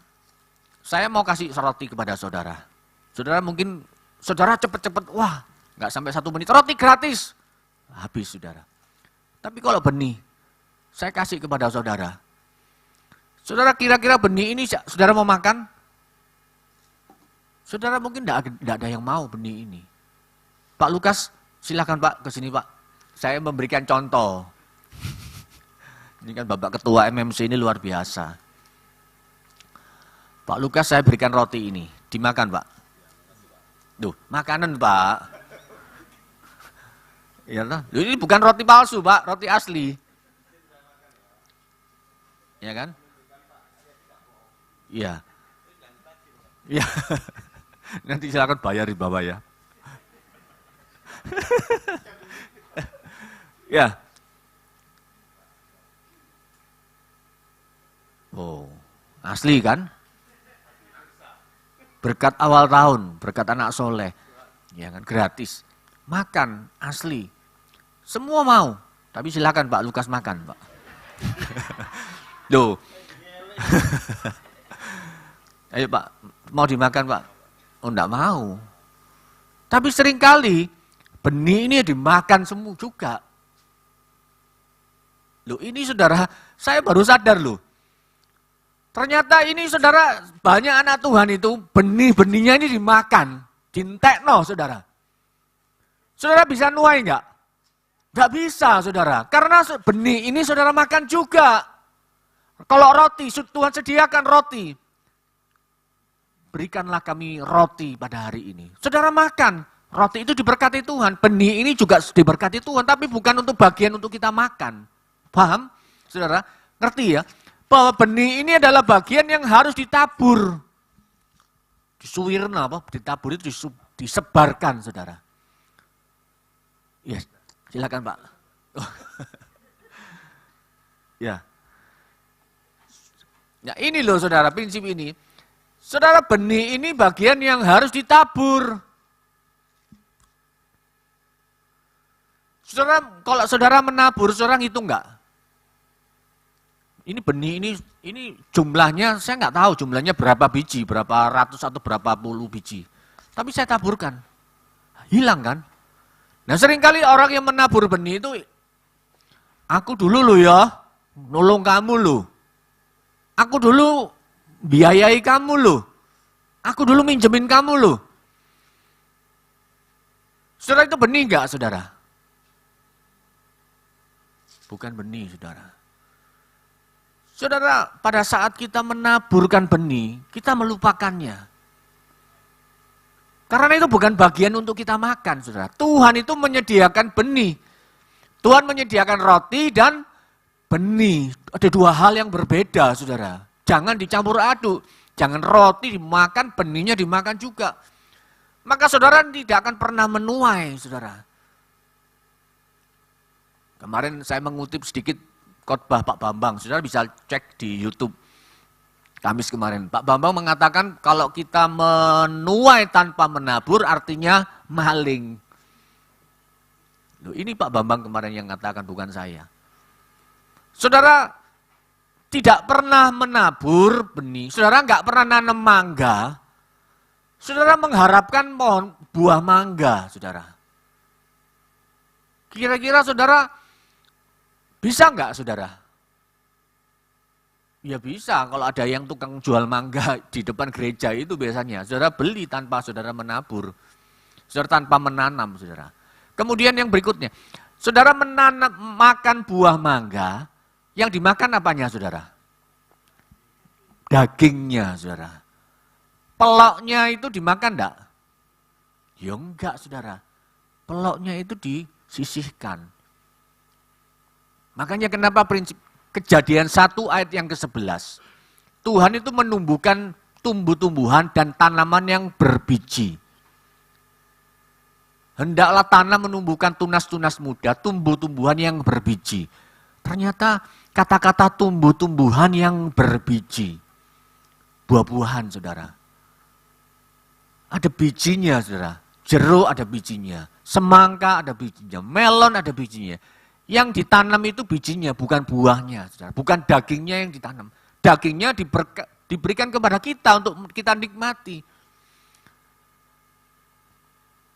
saya mau kasih roti kepada saudara. Saudara mungkin, saudara cepet-cepet, wah nggak sampai 1 menit, roti gratis. Habis saudara. Tapi kalau benih, saya kasih kepada saudara. Saudara kira-kira benih ini saudara mau makan? Saudara mungkin enggak ada yang mau benih ini. Pak Lukas, silakan Pak ke sini Pak. Saya memberikan contoh. Ini kan Bapak Ketua MMC ini luar biasa. Pak Lukas, saya berikan roti ini. Dimakan Pak. Duh, makanan Pak. Ya, ini bukan roti palsu Pak, roti asli. Ya kan? Iya. Iya. Nanti silakan bayar di bawah ya. Ya. Oh, asli kan? Berkat awal tahun, berkat anak soleh. Ya kan, gratis. Makan, asli. Semua mau. Tapi silakan Pak Lukas makan Pak. Duh. Ayo Pak, mau dimakan Pak? Oh enggak mau. Tapi seringkali benih ini dimakan semua juga. Loh ini saudara, saya baru sadar loh. Ternyata ini saudara, banyak anak Tuhan itu benih-benihnya ini dimakan. Dintekno saudara. Saudara bisa nuai enggak? Enggak bisa saudara. Karena benih ini saudara makan juga. Kalau roti, Tuhan sediakan roti. Berikanlah kami roti pada hari ini. Saudara makan, roti itu diberkati Tuhan. Benih ini juga diberkati Tuhan, tapi bukan untuk bagian untuk kita makan. Paham? Saudara, ngerti ya? Bahwa benih ini adalah bagian yang harus ditabur. Disuwirna, apa? Ditabur itu disebarkan, saudara. Ya, silakan Pak. Ya. Nah ini loh saudara, prinsip ini. Saudara, benih ini bagian yang harus ditabur. Saudara, kalau saudara menabur, saudara ngitung enggak? Ini benih ini jumlahnya, saya nggak tahu jumlahnya berapa biji, berapa ratus atau berapa puluh biji. Tapi saya taburkan. Hilang kan? Nah seringkali orang yang menabur benih itu, aku dulu loh ya, nolong kamu loh. Aku dulu biayai kamu loh. Aku dulu minjemin kamu loh. Saudara itu benih enggak saudara? Bukan benih saudara. Saudara, pada saat kita menaburkan benih, kita melupakannya. Karena itu bukan bagian untuk kita makan saudara. Tuhan itu menyediakan benih. Tuhan menyediakan roti dan benih. Ada dua hal yang berbeda saudara. Jangan dicampur aduk. Jangan roti dimakan, benihnya dimakan juga. Maka saudara tidak akan pernah menuai saudara. Kemarin saya mengutip sedikit khotbah Pak Bambang. Saudara bisa cek di YouTube Kamis kemarin. Pak Bambang mengatakan kalau kita menuai tanpa menabur artinya maling. Loh, ini Pak Bambang kemarin yang mengatakan, bukan saya. Saudara tidak pernah menabur benih, saudara nggak pernah nanam mangga, saudara mengharapkan pohon buah mangga, saudara. Kira-kira saudara bisa nggak saudara? Ya bisa, kalau ada yang tukang jual mangga di depan gereja itu biasanya, saudara beli tanpa saudara menabur, saudara tanpa menanam, saudara. Kemudian yang berikutnya, saudara menanam makan buah mangga, yang dimakan apanya saudara? Dagingnya saudara. Peloknya itu dimakan enggak? Ya enggak saudara. Peloknya itu disisihkan. Makanya kenapa prinsip Kejadian 1 ayat yang ke-11. Tuhan itu menumbuhkan tumbuh-tumbuhan dan tanaman yang berbiji. Hendaklah tanah menumbuhkan tunas-tunas muda, tumbuh-tumbuhan yang berbiji. Ternyata kata-kata tumbuh-tumbuhan yang berbiji. Buah-buahan, saudara. Ada bijinya, saudara. Jeruk ada bijinya. Semangka ada bijinya. Melon ada bijinya. Yang ditanam itu bijinya, bukan buahnya, saudara. Bukan dagingnya yang ditanam. Dagingnya diberikan kepada kita untuk kita nikmati.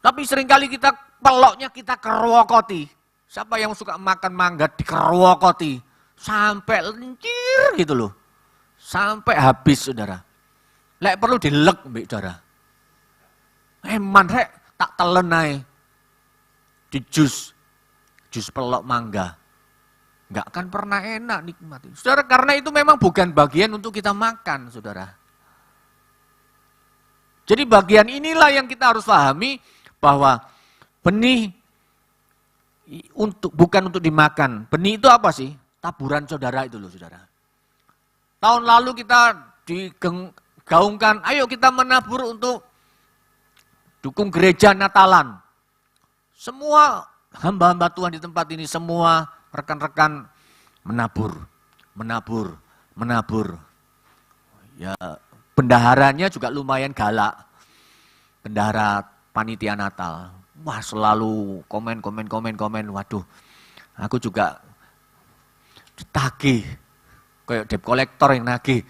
Tapi seringkali kita peloknya kita kerwokoti. Siapa yang suka makan mangga dikerwokoti. Sampai lencir gitu loh. Sampai habis, saudara. Lek perlu dilek, mbak saudara. Eman rek, tak telen ae. Di jus pelok mangga. Enggak akan pernah enak nikmati. Saudara, karena itu memang bukan bagian untuk kita makan, saudara. Jadi bagian inilah yang kita harus pahami, bahwa benih bukan untuk dimakan. Benih itu apa sih? Taburan saudara itu loh, saudara. Tahun lalu kita digaungkan, ayo kita menabur untuk dukung gereja Natalan. Semua hamba-hamba Tuhan di tempat ini, semua rekan-rekan menabur. Ya, bendaharanya juga lumayan galak. Bendahara panitia Natal. Wah, selalu komen. Waduh, aku juga ditagih. Kayak debt collector yang nagih.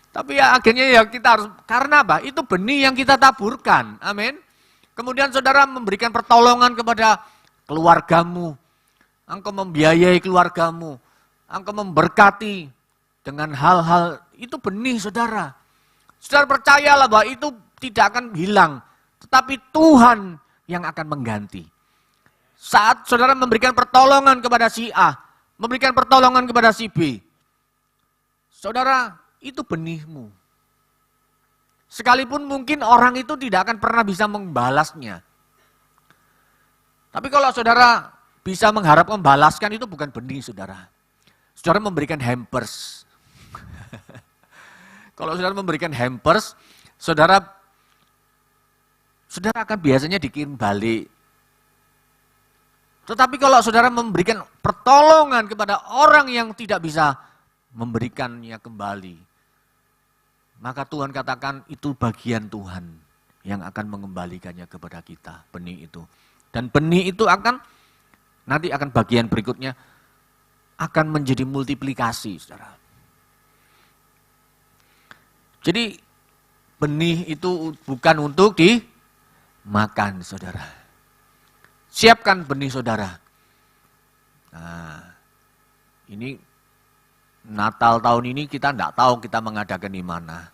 Tapi ya akhirnya ya kita harus, karena apa? Itu benih yang kita taburkan. Amin. Kemudian saudara memberikan pertolongan kepada keluargamu. Engkau membiayai keluargamu. Engkau memberkati dengan hal-hal, itu benih saudara. Saudara percayalah bahwa itu tidak akan hilang. Tetapi Tuhan yang akan mengganti. Saat saudara memberikan pertolongan kepada si A, memberikan pertolongan kepada si B, saudara, itu benihmu. Sekalipun mungkin orang itu tidak akan pernah bisa membalasnya. Tapi kalau saudara bisa mengharap membalaskan, itu bukan benih, saudara. Saudara memberikan hampers. Kalau saudara memberikan hampers, saudara akan biasanya dikirim balik. Tetapi kalau saudara memberikan pertolongan kepada orang yang tidak bisa memberikannya kembali, maka Tuhan katakan itu bagian Tuhan yang akan mengembalikannya kepada kita, benih itu. Dan benih itu nanti akan bagian berikutnya, akan menjadi multiplikasi, saudara. Jadi benih itu bukan untuk dimakan, saudara. Siapkan benih saudara. Nah, ini Natal tahun ini kita tidak tahu kita mengadakan di mana.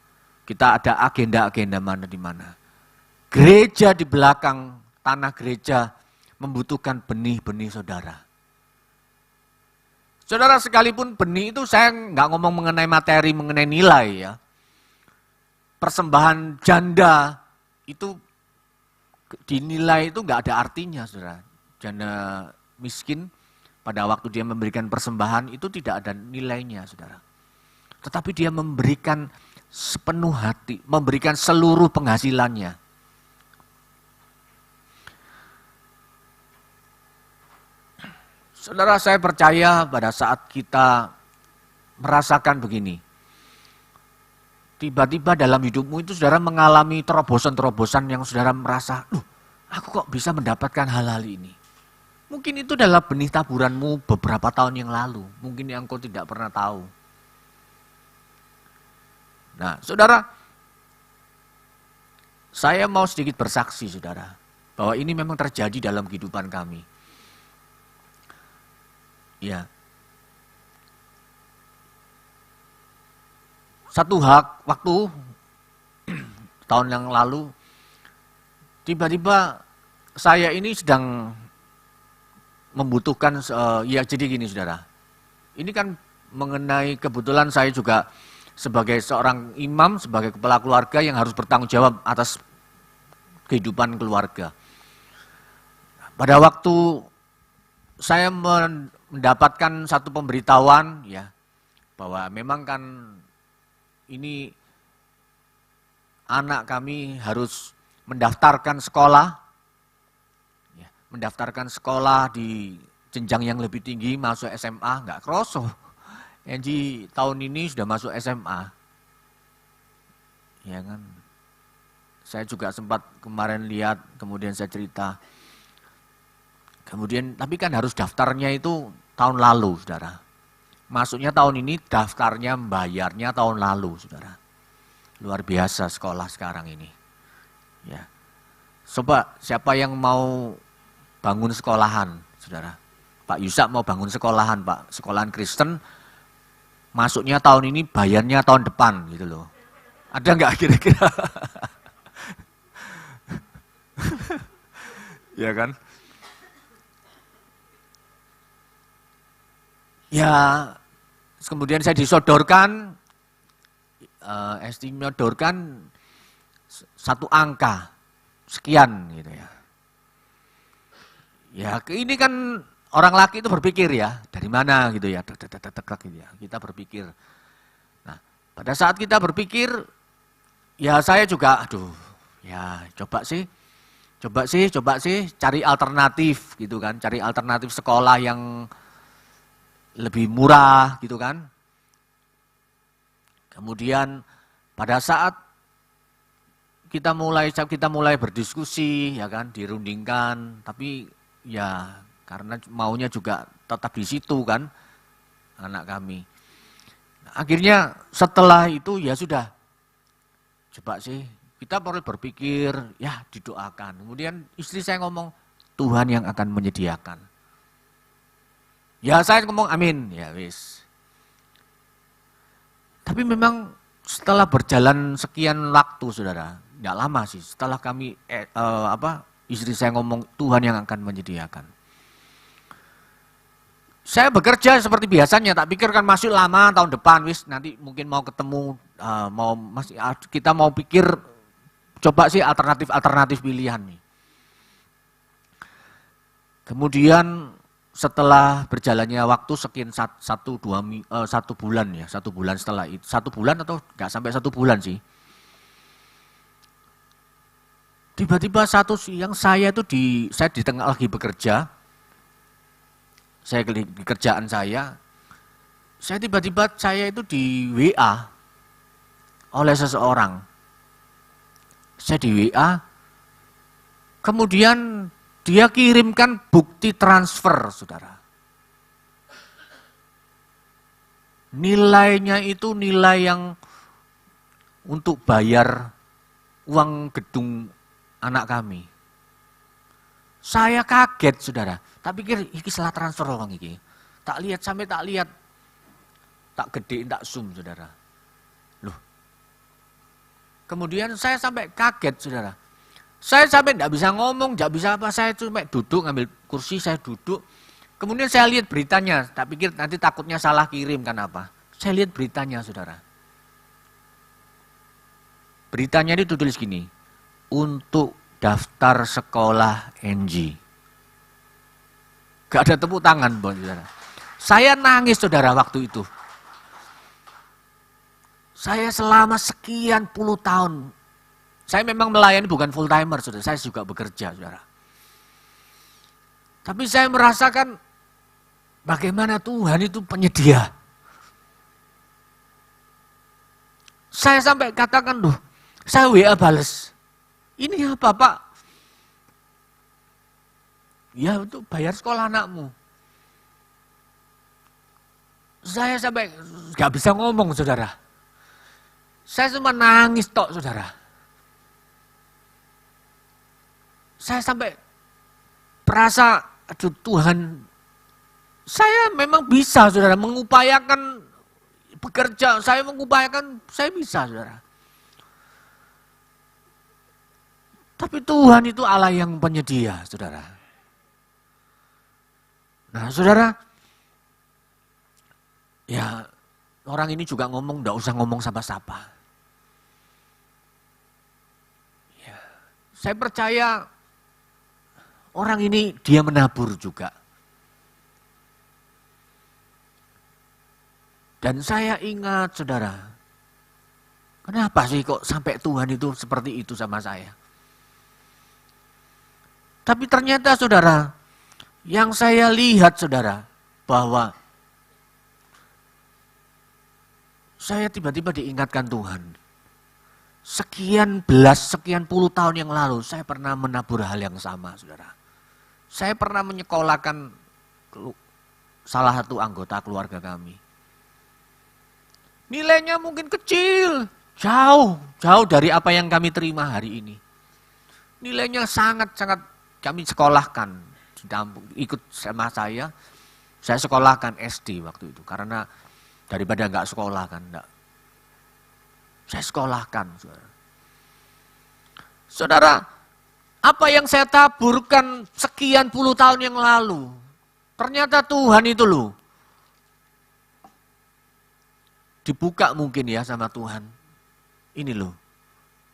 Kita ada agenda-agenda mana di mana. Gereja di belakang tanah gereja membutuhkan benih-benih saudara. Saudara, sekalipun benih itu saya nggak ngomong mengenai materi, mengenai nilai ya. Persembahan janda itu dinilai itu nggak ada artinya, saudara. Janda miskin pada waktu dia memberikan persembahan itu tidak ada nilainya, saudara. Tetapi dia memberikan sepenuh hati, memberikan seluruh penghasilannya. Saudara, saya percaya pada saat kita merasakan begini, tiba-tiba dalam hidupmu itu saudara mengalami terobosan-terobosan yang saudara merasa, aku kok bisa mendapatkan hal-hal ini. Mungkin itu adalah benih taburanmu beberapa tahun yang lalu. Mungkin yang kau tidak pernah tahu. Nah, saudara, saya mau sedikit bersaksi, saudara, bahwa ini memang terjadi dalam kehidupan kami. Ya. Satu waktu tahun yang lalu, tiba-tiba saya ini sedang membutuhkan, ya jadi gini saudara, ini kan mengenai kebetulan saya juga sebagai seorang imam, sebagai kepala keluarga yang harus bertanggung jawab atas kehidupan keluarga. Pada waktu saya mendapatkan satu pemberitahuan ya, bahwa memang kan ini anak kami harus mendaftarkan sekolah, ya, mendaftarkan sekolah di jenjang yang lebih tinggi, masuk SMA, nggak kroso. Enji tahun ini sudah masuk SMA. Ya kan. Saya juga sempat kemarin lihat, kemudian saya cerita. Kemudian, tapi kan harus daftarnya itu tahun lalu, saudara. Masuknya tahun ini, daftarnya, bayarnya tahun lalu, saudara. Luar biasa sekolah sekarang ini. Ya. Coba, siapa yang mau bangun sekolahan, saudara? Pak Yusak mau bangun sekolahan, Pak. Sekolahan Kristen, masuknya tahun ini, bayarnya tahun depan, gitu loh. Ada nggak kira-kira? Ya kan? Ya, kemudian saya disodorkan, menyodorkan satu angka, sekian gitu ya. Ya, ini kan orang laki itu berpikir ya, dari mana gitu ya, gitu ya. Kita berpikir. Nah, pada saat kita berpikir, ya saya juga, aduh, ya coba sih, cari alternatif gitu kan, cari alternatif sekolah yang lebih murah gitu kan. Kemudian pada saat kita mulai berdiskusi ya kan, dirundingkan, tapi ya karena maunya juga tetap di situ kan anak kami. Akhirnya setelah itu ya sudah, coba sih kita perlu berpikir, ya didoakan. Kemudian istri saya ngomong, Tuhan yang akan menyediakan. Ya saya ngomong amin, ya wis. Tapi memang setelah berjalan sekian waktu saudara, nggak lama sih, setelah kami istri saya ngomong Tuhan yang akan menyediakan. Saya bekerja seperti biasanya, tak pikir kan masih lama tahun depan, wis nanti mungkin mau ketemu, kita mau pikir, coba sih alternatif pilihan nih. Kemudian setelah berjalannya waktu sekian 1 bulan ya, 1 bulan setelah itu, 1 bulan atau nggak sampai 1 bulan sih. Tiba-tiba satu siang saya di tengah lagi bekerja, saya di kerjaan saya tiba-tiba saya itu di WA oleh seseorang. Saya di WA, kemudian dia kirimkan bukti transfer, saudara. Nilainya itu nilai yang untuk bayar uang gedung anak kami. Saya kaget, saudara. Tak pikir, ini salah transfer uang ini. Tak lihat, tak gede, tak zoom, saudara. Loh. Kemudian saya sampai kaget, saudara. Saya sampai tidak bisa ngomong, tidak bisa apa, saya cuma duduk, ngambil kursi, saya duduk. Kemudian saya lihat beritanya, tak pikir nanti takutnya salah kirim, kan apa. Saya lihat beritanya, saudara. Beritanya itu tulis gini, untuk daftar sekolah NG. Gak ada tepuk tangan, saudara. Saya nangis, saudara, waktu itu. Saya selama sekian puluh tahun, saya memang melayani bukan full timer, saudara. Saya juga bekerja, saudara. Tapi saya merasakan bagaimana Tuhan itu penyedia. Saya sampai katakan, loh, saya WA bales. Ini apa, Pak? Ya, untuk bayar sekolah anakmu. Saya sampai gak bisa ngomong, saudara. Saya cuma nangis tok, saudara. Saya sampai perasa, aduh Tuhan, saya memang bisa, saudara, mengupayakan bekerja, saya bisa, saudara. Tapi Tuhan itu Allah yang penyedia, saudara. Nah, saudara, ya orang ini juga ngomong, enggak usah ngomong sama siapa. Ya, saya percaya orang ini dia menabur juga. Dan saya ingat, saudara, kenapa sih kok sampai Tuhan itu seperti itu sama saya? Tapi ternyata saudara, yang saya lihat saudara, bahwa saya tiba-tiba diingatkan Tuhan. Sekian puluh tahun yang lalu, saya pernah menabur hal yang sama, saudara. Saya pernah menyekolahkan salah satu anggota keluarga kami. Nilainya mungkin kecil, jauh dari apa yang kami terima hari ini. Nilainya sangat-sangat kami sekolahkan, ikut sama saya sekolahkan SD waktu itu, karena daripada enggak sekolah kan, enggak. Saya sekolahkan, saudara. Saudara, apa yang saya taburkan sekian puluh tahun yang lalu, ternyata Tuhan itu loh, dibuka mungkin ya sama Tuhan. Ini loh,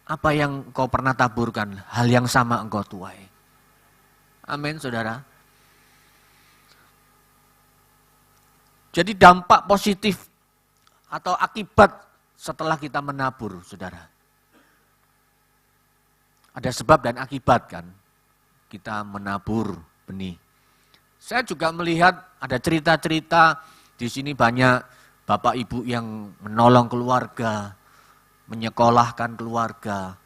apa yang kau pernah taburkan, hal yang sama engkau tuai. Amin, saudara. Jadi dampak positif atau akibat setelah kita menabur, saudara. Ada sebab dan akibat kan, kita menabur benih. Saya juga melihat ada cerita-cerita di sini banyak bapak ibu yang menolong keluarga, menyekolahkan keluarga.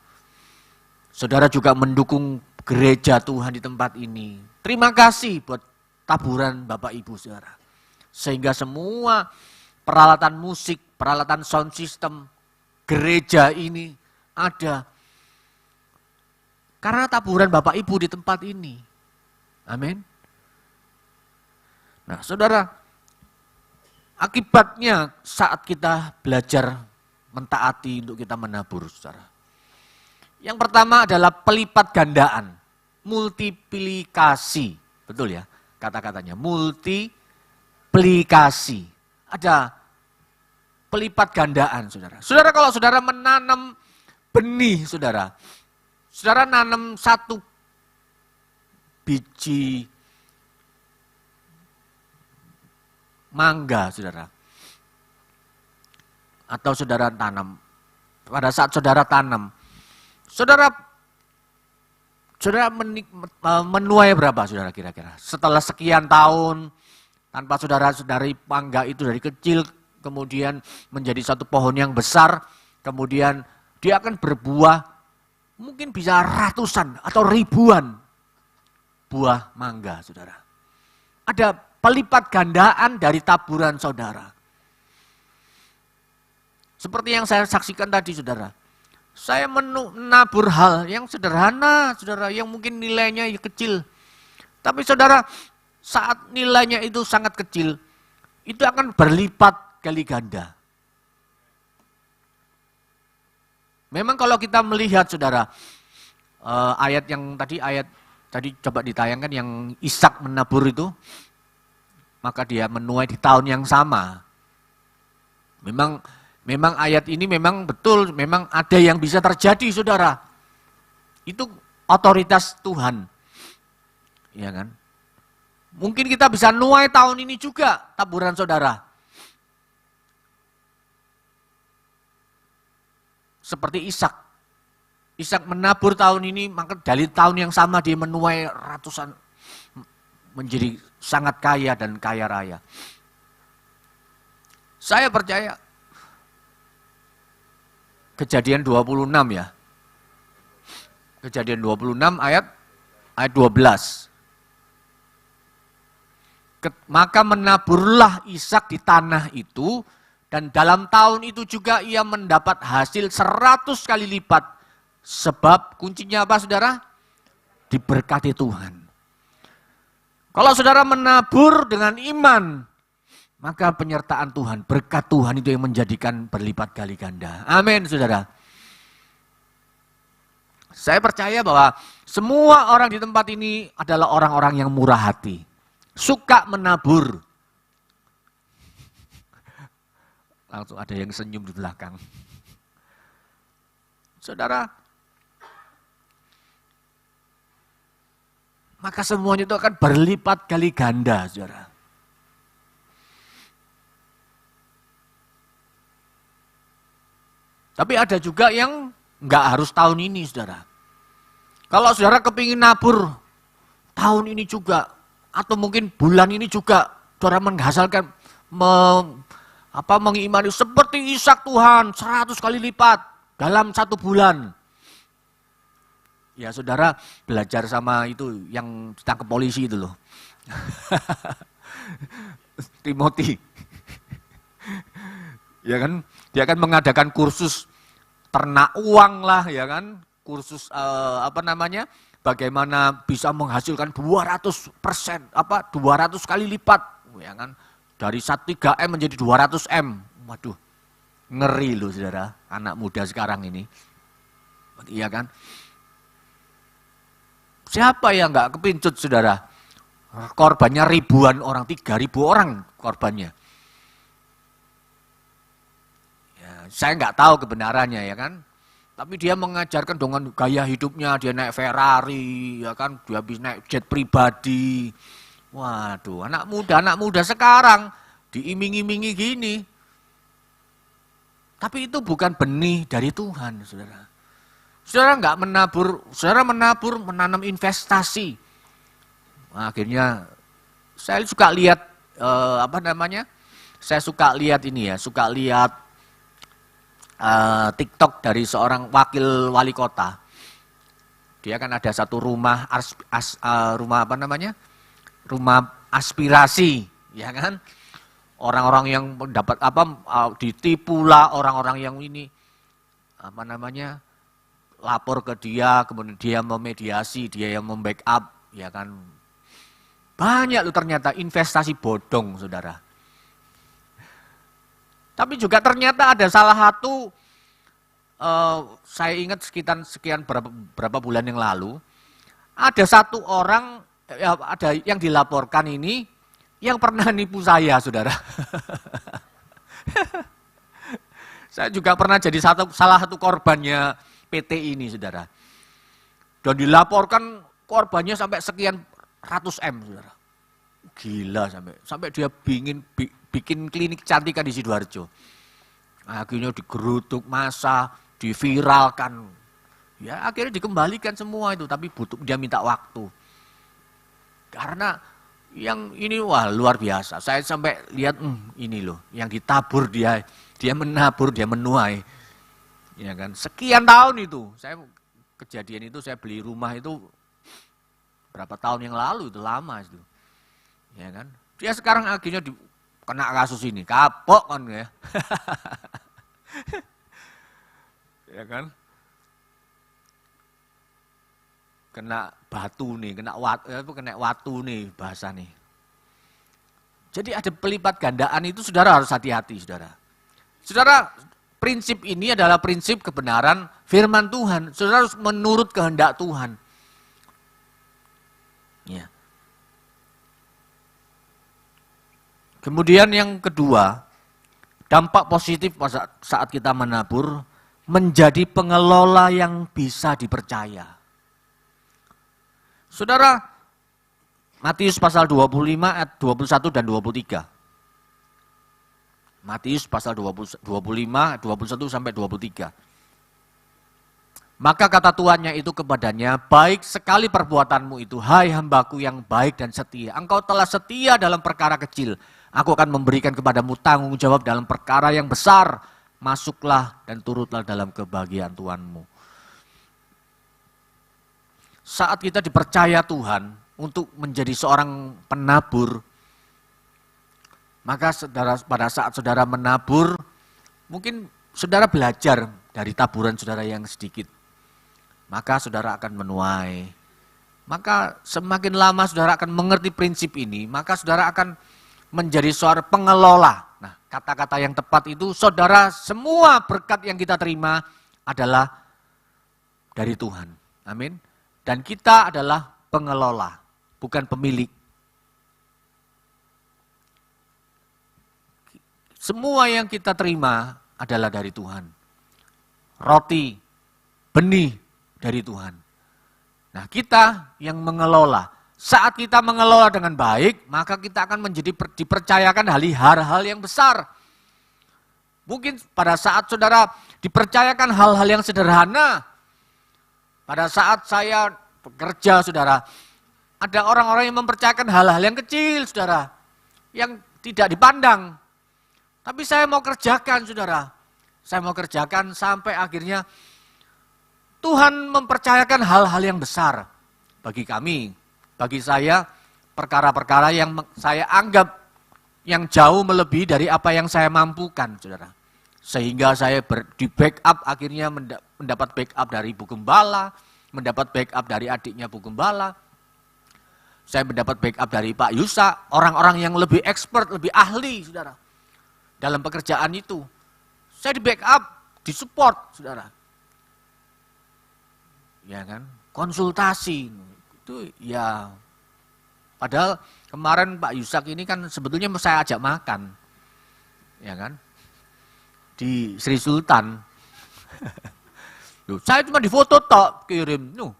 Saudara juga mendukung gereja Tuhan di tempat ini. Terima kasih buat taburan bapak ibu saudara. Sehingga semua peralatan musik, peralatan sound system, gereja ini ada. Karena taburan Bapak Ibu di tempat ini. Amin. Nah saudara, akibatnya saat kita belajar mentaati untuk kita menabur, saudara. Yang pertama adalah pelipat gandaan, multiplikasi. Betul ya kata-katanya, multiplikasi. Ada pelipat gandaan, saudara. Saudara, kalau saudara menanam benih, saudara nanam satu biji mangga, saudara. Atau saudara tanam, pada saat saudara tanam, saudara menuai berapa, saudara kira-kira? Setelah sekian tahun, tanpa saudara-saudari mangga itu dari kecil, kemudian menjadi satu pohon yang besar, kemudian dia akan berbuah, mungkin bisa ratusan atau ribuan buah mangga, saudara. Ada pelipat gandaan dari taburan saudara. Seperti yang saya saksikan tadi, saudara. Saya menabur hal yang sederhana, saudara, yang mungkin nilainya kecil. Tapi saudara, saat nilainya itu sangat kecil, itu akan berlipat kali ganda. Memang kalau kita melihat, saudara, ayat tadi coba ditayangkan yang Ishak menabur itu, maka dia menuai di tahun yang sama. Memang ayat ini memang betul, memang ada yang bisa terjadi, saudara. Itu otoritas Tuhan, ya kan? Mungkin kita bisa nuai tahun ini juga taburan saudara. Seperti Ishak. Ishak menabur tahun ini, maka dari tahun yang sama dia menuai ratusan, menjadi sangat kaya dan kaya raya. Saya percaya, Kejadian 26 ya. Kejadian 26 ayat 12. Maka menaburlah Ishak di tanah itu, dan dalam tahun itu juga ia mendapat hasil 100 kali lipat. Sebab kuncinya apa, saudara? Diberkati Tuhan. Kalau saudara menabur dengan iman, maka penyertaan Tuhan, berkat Tuhan itu yang menjadikan berlipat kali ganda. Amin, saudara. Saya percaya bahwa semua orang di tempat ini adalah orang-orang yang murah hati. Suka menabur. Langsung ada yang senyum di belakang. Saudara, maka semuanya itu akan berlipat kali ganda, saudara. Tapi ada juga yang enggak harus tahun ini, saudara. Kalau saudara kepingin nabur tahun ini juga, atau mungkin bulan ini juga, saudara menghasilkan, mengimani seperti Ishak Tuhan 100 kali lipat dalam 1 bulan. Ya saudara belajar sama itu yang ditangkap polisi itu loh. Timothy. Ya kan, dia kan mengadakan kursus ternak uang lah, ya kan, kursus bagaimana bisa menghasilkan 200%, 200 kali lipat, ya kan, dari 3M menjadi 200M. Waduh, ngeri loh saudara, anak muda sekarang ini, iya kan. Siapa yang nggak kepincut saudara? Korbannya ribuan orang, 3.000 orang korbannya. Saya nggak tahu kebenarannya, ya kan. Tapi dia mengajarkan dengan gaya hidupnya, dia naik Ferrari, ya kan, dia bisa naik jet pribadi. Waduh, anak muda sekarang diiming-imingi gini. Tapi itu bukan benih dari Tuhan, saudara. Saudara nggak menabur, saudara menanam investasi. Nah, akhirnya saya suka lihat saya suka lihat ini ya, suka lihat TikTok dari seorang wakil wali kota. Dia kan ada satu rumah rumah aspirasi, ya kan. Orang-orang yang mendapat ditipulah orang-orang yang ini lapor ke dia, kemudian dia memediasi, dia yang membackup, ya kan. Banyak loh ternyata investasi bodong, saudara. Tapi juga ternyata ada salah satu, saya ingat sekian berapa bulan yang lalu, ada satu orang, ada yang dilaporkan ini, yang pernah nipu saya, saudara. Saya juga pernah jadi salah satu korbannya PT ini, saudara. Dan dilaporkan korbannya sampai sekian ratus M, saudara. Gila sampai dia bikin klinik kecantikan di Sidoarjo. Akhirnya digeruduk massa, diviralkan. Ya akhirnya dikembalikan semua itu, tapi dia minta waktu. Karena yang ini luar biasa. Saya sampai lihat ini loh, yang ditabur dia menabur, dia menuai. Ya kan, sekian tahun itu. Kejadian itu saya beli rumah itu berapa tahun yang lalu, itu lama itu. Ya kan? Dia sekarang akhirnya kena kasus ini, kapok kan ya. Ya kan? Kena batu nih, kena watu nih bahasa nih. Jadi ada pelipat gandaan itu, saudara harus hati-hati, saudara. Saudara, prinsip ini adalah prinsip kebenaran firman Tuhan. Saudara harus menurut kehendak Tuhan. Ya. Kemudian yang kedua, dampak positif saat kita menabur, menjadi pengelola yang bisa dipercaya. Saudara, Matius pasal 25 ayat 21 dan 23. Matius pasal 25, 21 sampai 23. Maka kata tuannya itu kepadanya, baik sekali perbuatanmu itu, hai hambaku yang baik dan setia. Engkau telah setia dalam perkara kecil, aku akan memberikan kepadamu tanggung jawab dalam perkara yang besar. Masuklah dan turutlah dalam kebahagiaan Tuhanmu. Saat kita dipercaya Tuhan untuk menjadi seorang penabur, maka pada saat saudara menabur, mungkin saudara belajar dari taburan saudara yang sedikit. Maka saudara akan menuai. Maka semakin lama saudara akan mengerti prinsip ini, maka saudara akan menjadi seorang pengelola. Nah, kata-kata yang tepat itu, saudara, semua berkat yang kita terima adalah dari Tuhan. Amin. Dan kita adalah pengelola, bukan pemilik. Semua yang kita terima adalah dari Tuhan. Roti, benih dari Tuhan. Nah, kita yang mengelola. Saat kita mengelola dengan baik, maka kita akan dipercayakan hal-hal yang besar. Mungkin pada saat saudara dipercayakan hal-hal yang sederhana, pada saat saya bekerja, saudara, ada orang-orang yang mempercayakan hal-hal yang kecil, saudara, yang tidak dipandang. Tapi saya mau kerjakan, saudara. Saya mau kerjakan sampai akhirnya Tuhan mempercayakan hal-hal yang besar bagi kami, bagi saya, perkara-perkara yang saya anggap yang jauh melebihi dari apa yang saya mampukan, saudara. Sehingga saya di backup, akhirnya mendapat backup dari Bu Gembala, mendapat backup dari adiknya Bu Gembala, saya mendapat backup dari Pak Yusa, orang-orang yang lebih expert, lebih ahli, saudara, dalam pekerjaan itu. Saya di backup, di support, saudara. Ya kan, konsultasi, itu ya, padahal kemarin Pak Yusak ini kan sebetulnya saya ajak makan, ya kan, di Sri Sultan. Loh, saya cuma difoto tok, kirim, loh,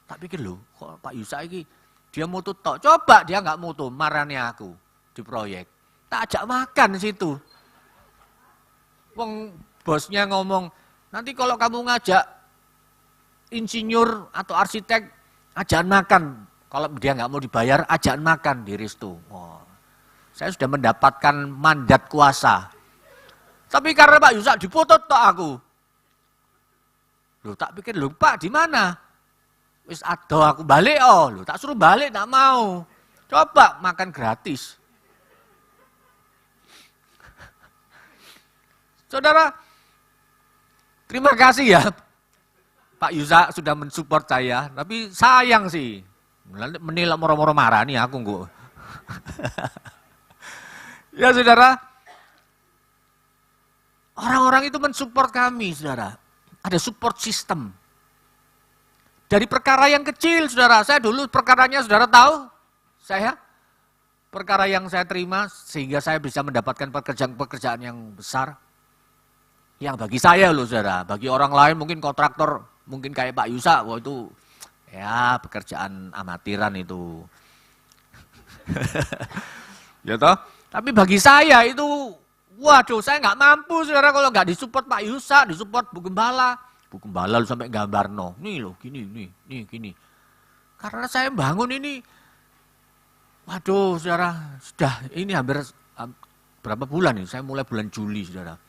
tak pikir loh, kok Pak Yusak ini dia moto tok, coba dia nggak moto, marahnya aku di proyek, tak ajak makan di situ. Wong bosnya ngomong, nanti kalau kamu ngajak insinyur atau arsitek, ajak makan. Kalau dia nggak mau dibayar, ajak makan di resto. Oh, saya sudah mendapatkan mandat kuasa. Tapi karena Pak Yusak dipoto tok aku. Loh, tak pikir, loh Pak di mana? Wis ado aku balik, loh tak suruh balik, tak mau. Coba makan gratis. Saudara, terima kasih ya Pak Yusak sudah mensupport saya, tapi sayang sih, menilai moro-moro marah nih aku kok. Ya saudara, orang-orang itu mensupport kami, saudara. Ada support system. Dari perkara yang kecil, saudara. Saya dulu perkaranya, saudara tahu, saya perkara yang saya terima sehingga saya bisa mendapatkan pekerjaan-pekerjaan yang besar. Yang bagi saya loh, saudara. Bagi orang lain mungkin kontraktor, mungkin kayak Pak Yusak, wah itu ya pekerjaan amatiran itu. Ya toh? Tapi bagi saya itu, waduh saya nggak mampu, saudara, kalau nggak disupport Pak Yusak, disupport Bu Gembala. Bu Gembala lu sampai gambar no, nih loh gini, nih gini. Karena saya bangun ini, waduh saudara, sudah ini hampir berapa bulan ini, saya mulai bulan Juli, saudara.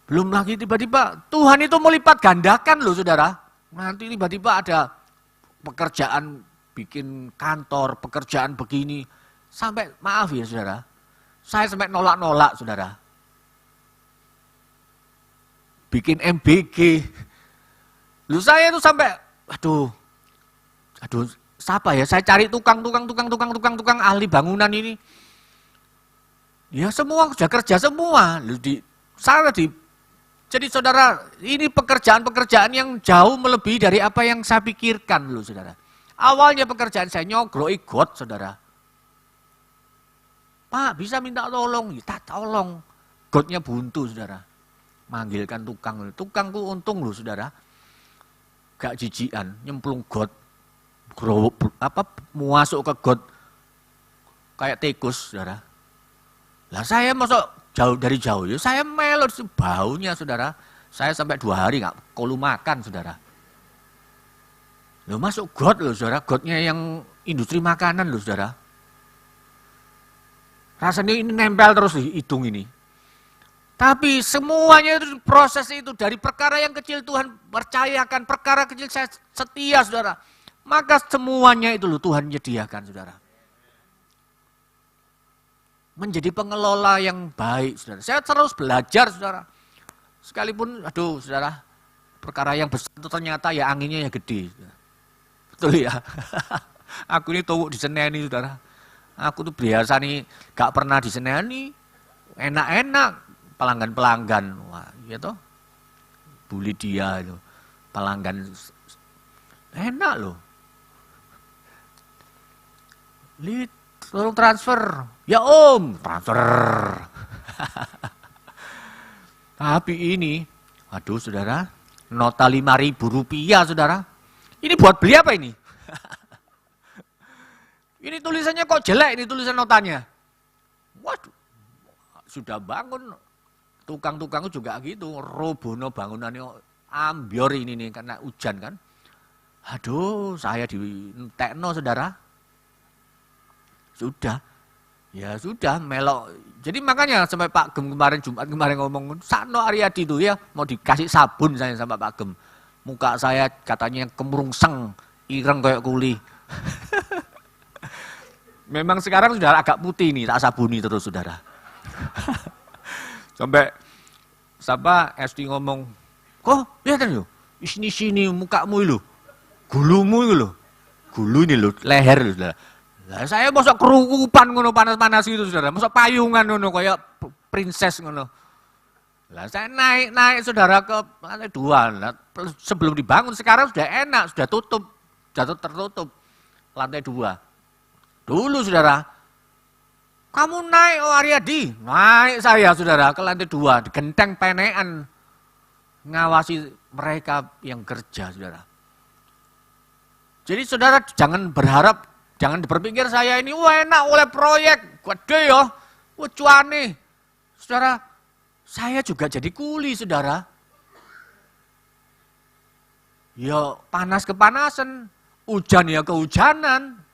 Belum lagi tiba-tiba Tuhan itu melipat gandakan loh, saudara. Nanti tiba-tiba ada pekerjaan bikin kantor, pekerjaan begini. Sampai, maaf ya saudara, saya sampai nolak-nolak, saudara. Bikin MBG. Loh saya itu sampai, aduh, siapa ya? Saya cari tukang ahli bangunan ini. Ya semua sudah kerja semua. Loh, jadi saudara, ini pekerjaan-pekerjaan yang jauh melebihi dari apa yang saya pikirkan loh, saudara. Awalnya pekerjaan saya nyogroi got, saudara. Pak, bisa minta tolong? Ya, tak tolong. Gotnya buntu, saudara. Manggilkan tukang. Tukangku untung loh, saudara. Gak jijian, nyemplung got. Masuk ke got kayak tikus, saudara. Lah saya masuk dari jauh, ya saya melot baunya, saudara. Saya sampai 2 hari nggak kolu makan, saudara. Loh masuk got loh, saudara. Gotnya yang industri makanan loh, saudara. Rasanya ini nempel terus di hidung ini. Tapi semuanya itu proses itu dari perkara yang kecil Tuhan percayakan, perkara kecil saya setia, saudara. Maka semuanya itu loh Tuhan menyediakan, saudara. Menjadi pengelola yang baik, saudara. Saya terus belajar, saudara. Sekalipun, aduh, saudara, perkara yang besar itu ternyata ya anginnya ya gede. Saudara. Betul ya? Aku ini tuh diseneni, saudara. Aku tuh biasa nih, gak pernah diseneni. Enak-enak, pelanggan-pelanggan. Wah, iya toh. Bully dia itu, pelanggan. Enak loh. Lihat. Tolong transfer. Ya om, transfer. Tapi ini, aduh saudara, nota 5.000 rupiah, saudara. Ini buat beli apa ini? Ini tulisannya kok jelek, ini tulisan notanya. Waduh, sudah bangun. Tukang-tukang juga gitu, robono bangunannya ambior ini nih, karena hujan kan. Aduh, saya ditekno saudara. Sudah. Ya sudah, melok. Jadi makanya sampai Pak Gem kemarin Jumat kemarin ngomong, Sakno Aryadi itu ya mau dikasih sabun saya sama Pak Gem. Muka saya katanya kemurungseng, ireng kayak kuli. Memang sekarang sudah agak putih nih, tak sabuni terus saudara. Sampai SD ngomong, kok lihat yuk, sini mukamu itu, gulumu itu loh, gulu ini loh, leher loh saudara. Lah saya masa kerukupan ngono panas-panas gitu saudara, masa payungan ngono kayak princess ngono. Lah saya naik saudara ke lantai 2. Nah, sebelum dibangun sekarang sudah enak, sudah tertutup lantai 2. Dulu saudara, kamu naik Aryadi, naik saya saudara ke lantai 2, di genteng penean ngawasi mereka yang kerja saudara. Jadi saudara jangan berharap, jangan berpikir saya ini enak oleh proyek, gede ya, cuane. Saudara, saya juga jadi kuli saudara. Ya panas kepanasan, hujan ya kehujanan.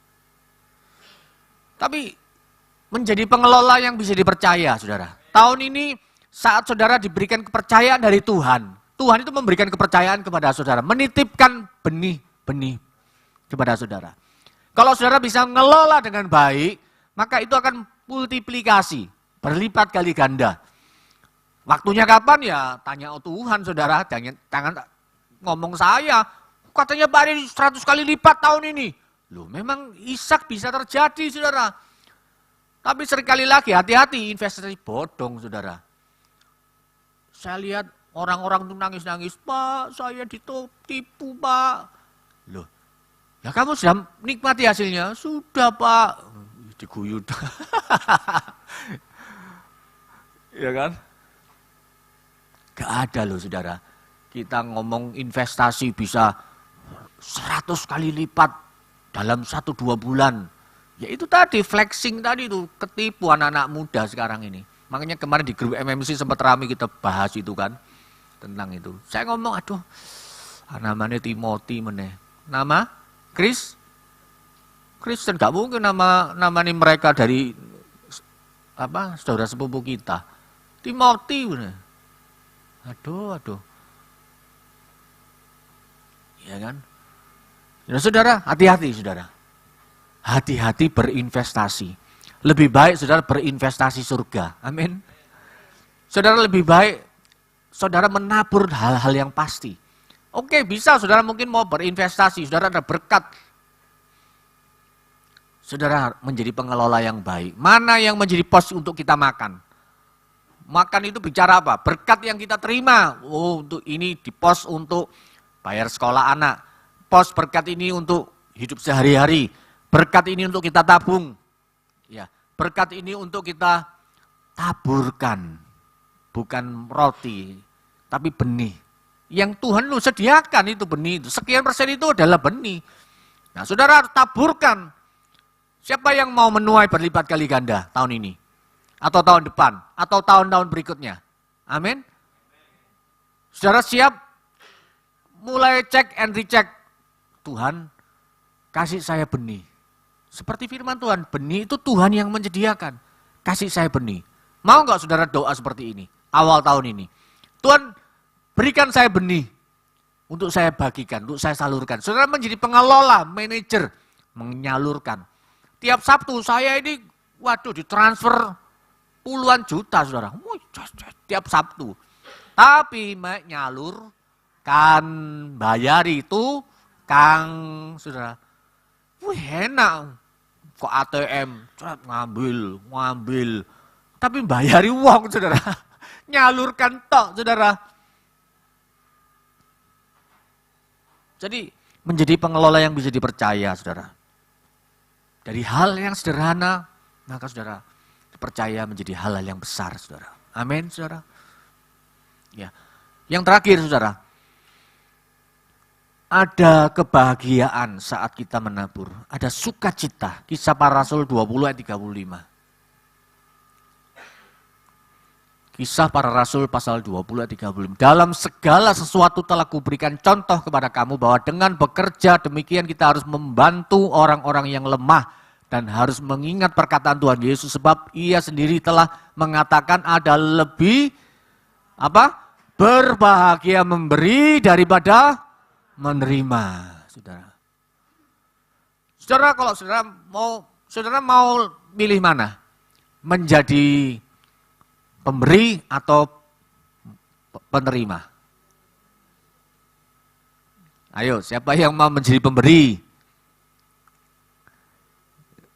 Tapi menjadi pengelola yang bisa dipercaya saudara. Tahun ini saat saudara diberikan kepercayaan dari Tuhan. Tuhan itu memberikan kepercayaan kepada saudara, menitipkan benih-benih kepada saudara. Kalau saudara bisa mengelola dengan baik, maka itu akan multiplikasi, berlipat kali ganda. Waktunya kapan ya tanya Tuhan saudara, jangan ngomong saya, katanya Pak Ari 100 kali lipat tahun ini. Loh memang Ishak bisa terjadi saudara. Tapi sekali lagi hati-hati investasi bodong saudara. Saya lihat orang-orang itu nangis-nangis, Pak saya ditipu Pak. Loh. Ya kamu sudah nikmati hasilnya? Sudah Pak. Diguyud. Ya kan? Gak ada loh saudara. Kita ngomong investasi bisa 100 kali lipat dalam 1-2 bulan. Ya itu tadi, flexing tadi itu, ketipu anak-anak muda sekarang ini. Makanya kemarin di grup MMC sempat ramai kita bahas itu kan, tentang itu. Saya ngomong, aduh, namanya Timothy meneh. Nama? Kristen, gak mungkin namanya mereka dari saudara sepupu kita. Timothy meneh. Aduh. Ya kan? Ya saudara, hati-hati saudara. Hati-hati berinvestasi. Lebih baik saudara berinvestasi surga. Amin. Saudara lebih baik saudara menabur hal-hal yang pasti. Oke, bisa saudara mungkin mau berinvestasi, saudara ada berkat. Saudara menjadi pengelola yang baik. Mana yang menjadi pos untuk kita makan? Makan itu bicara apa? Berkat yang kita terima. Oh, untuk ini di pos untuk bayar sekolah anak. Pos berkat ini untuk hidup sehari-hari. Berkat ini untuk kita tabung. Ya, berkat ini untuk kita taburkan. Bukan roti, tapi benih. Yang Tuhan lu sediakan itu benih. Sekian persen itu adalah benih. Nah, saudara harus taburkan. Siapa yang mau menuai berlipat kali ganda tahun ini? Atau tahun depan? Atau tahun-tahun berikutnya? Amin. Saudara siap? Mulai cek and recheck. Tuhan, kasih saya benih. Seperti firman Tuhan, benih itu Tuhan yang menyediakan. Kasih saya benih. Mau nggak saudara doa seperti ini? Awal tahun ini. Tuhan, berikan saya benih. Untuk saya bagikan, untuk saya salurkan. Saudara menjadi pengelola, manajer. Menyalurkan. Tiap Sabtu saya ini, ditransfer puluhan juta saudara. Tiap Sabtu. Tapi menyalurkan, bayar itu, saudara. Enak. Kok ATM, ngambil. Tapi bayari uang, saudara. Nyalurkan tok, saudara. Jadi, menjadi pengelola yang bisa dipercaya, saudara. Dari hal yang sederhana, maka saudara dipercaya menjadi hal-hal yang besar, saudara. Amin, saudara. Ya. Yang terakhir, saudara. Ada kebahagiaan saat kita menabur. Ada sukacita. Kisah Para Rasul 20 ayat 35. Kisah Para Rasul pasal 20 ayat 35. Dalam segala sesuatu telah kuberikan contoh kepada kamu bahwa dengan bekerja demikian kita harus membantu orang-orang yang lemah dan harus mengingat perkataan Tuhan Yesus sebab ia sendiri telah mengatakan ada lebih berbahagia memberi daripada menerima, Saudara. Saudara, kalau saudara mau milih mana? Menjadi pemberi atau penerima? Ayo, siapa yang mau menjadi pemberi?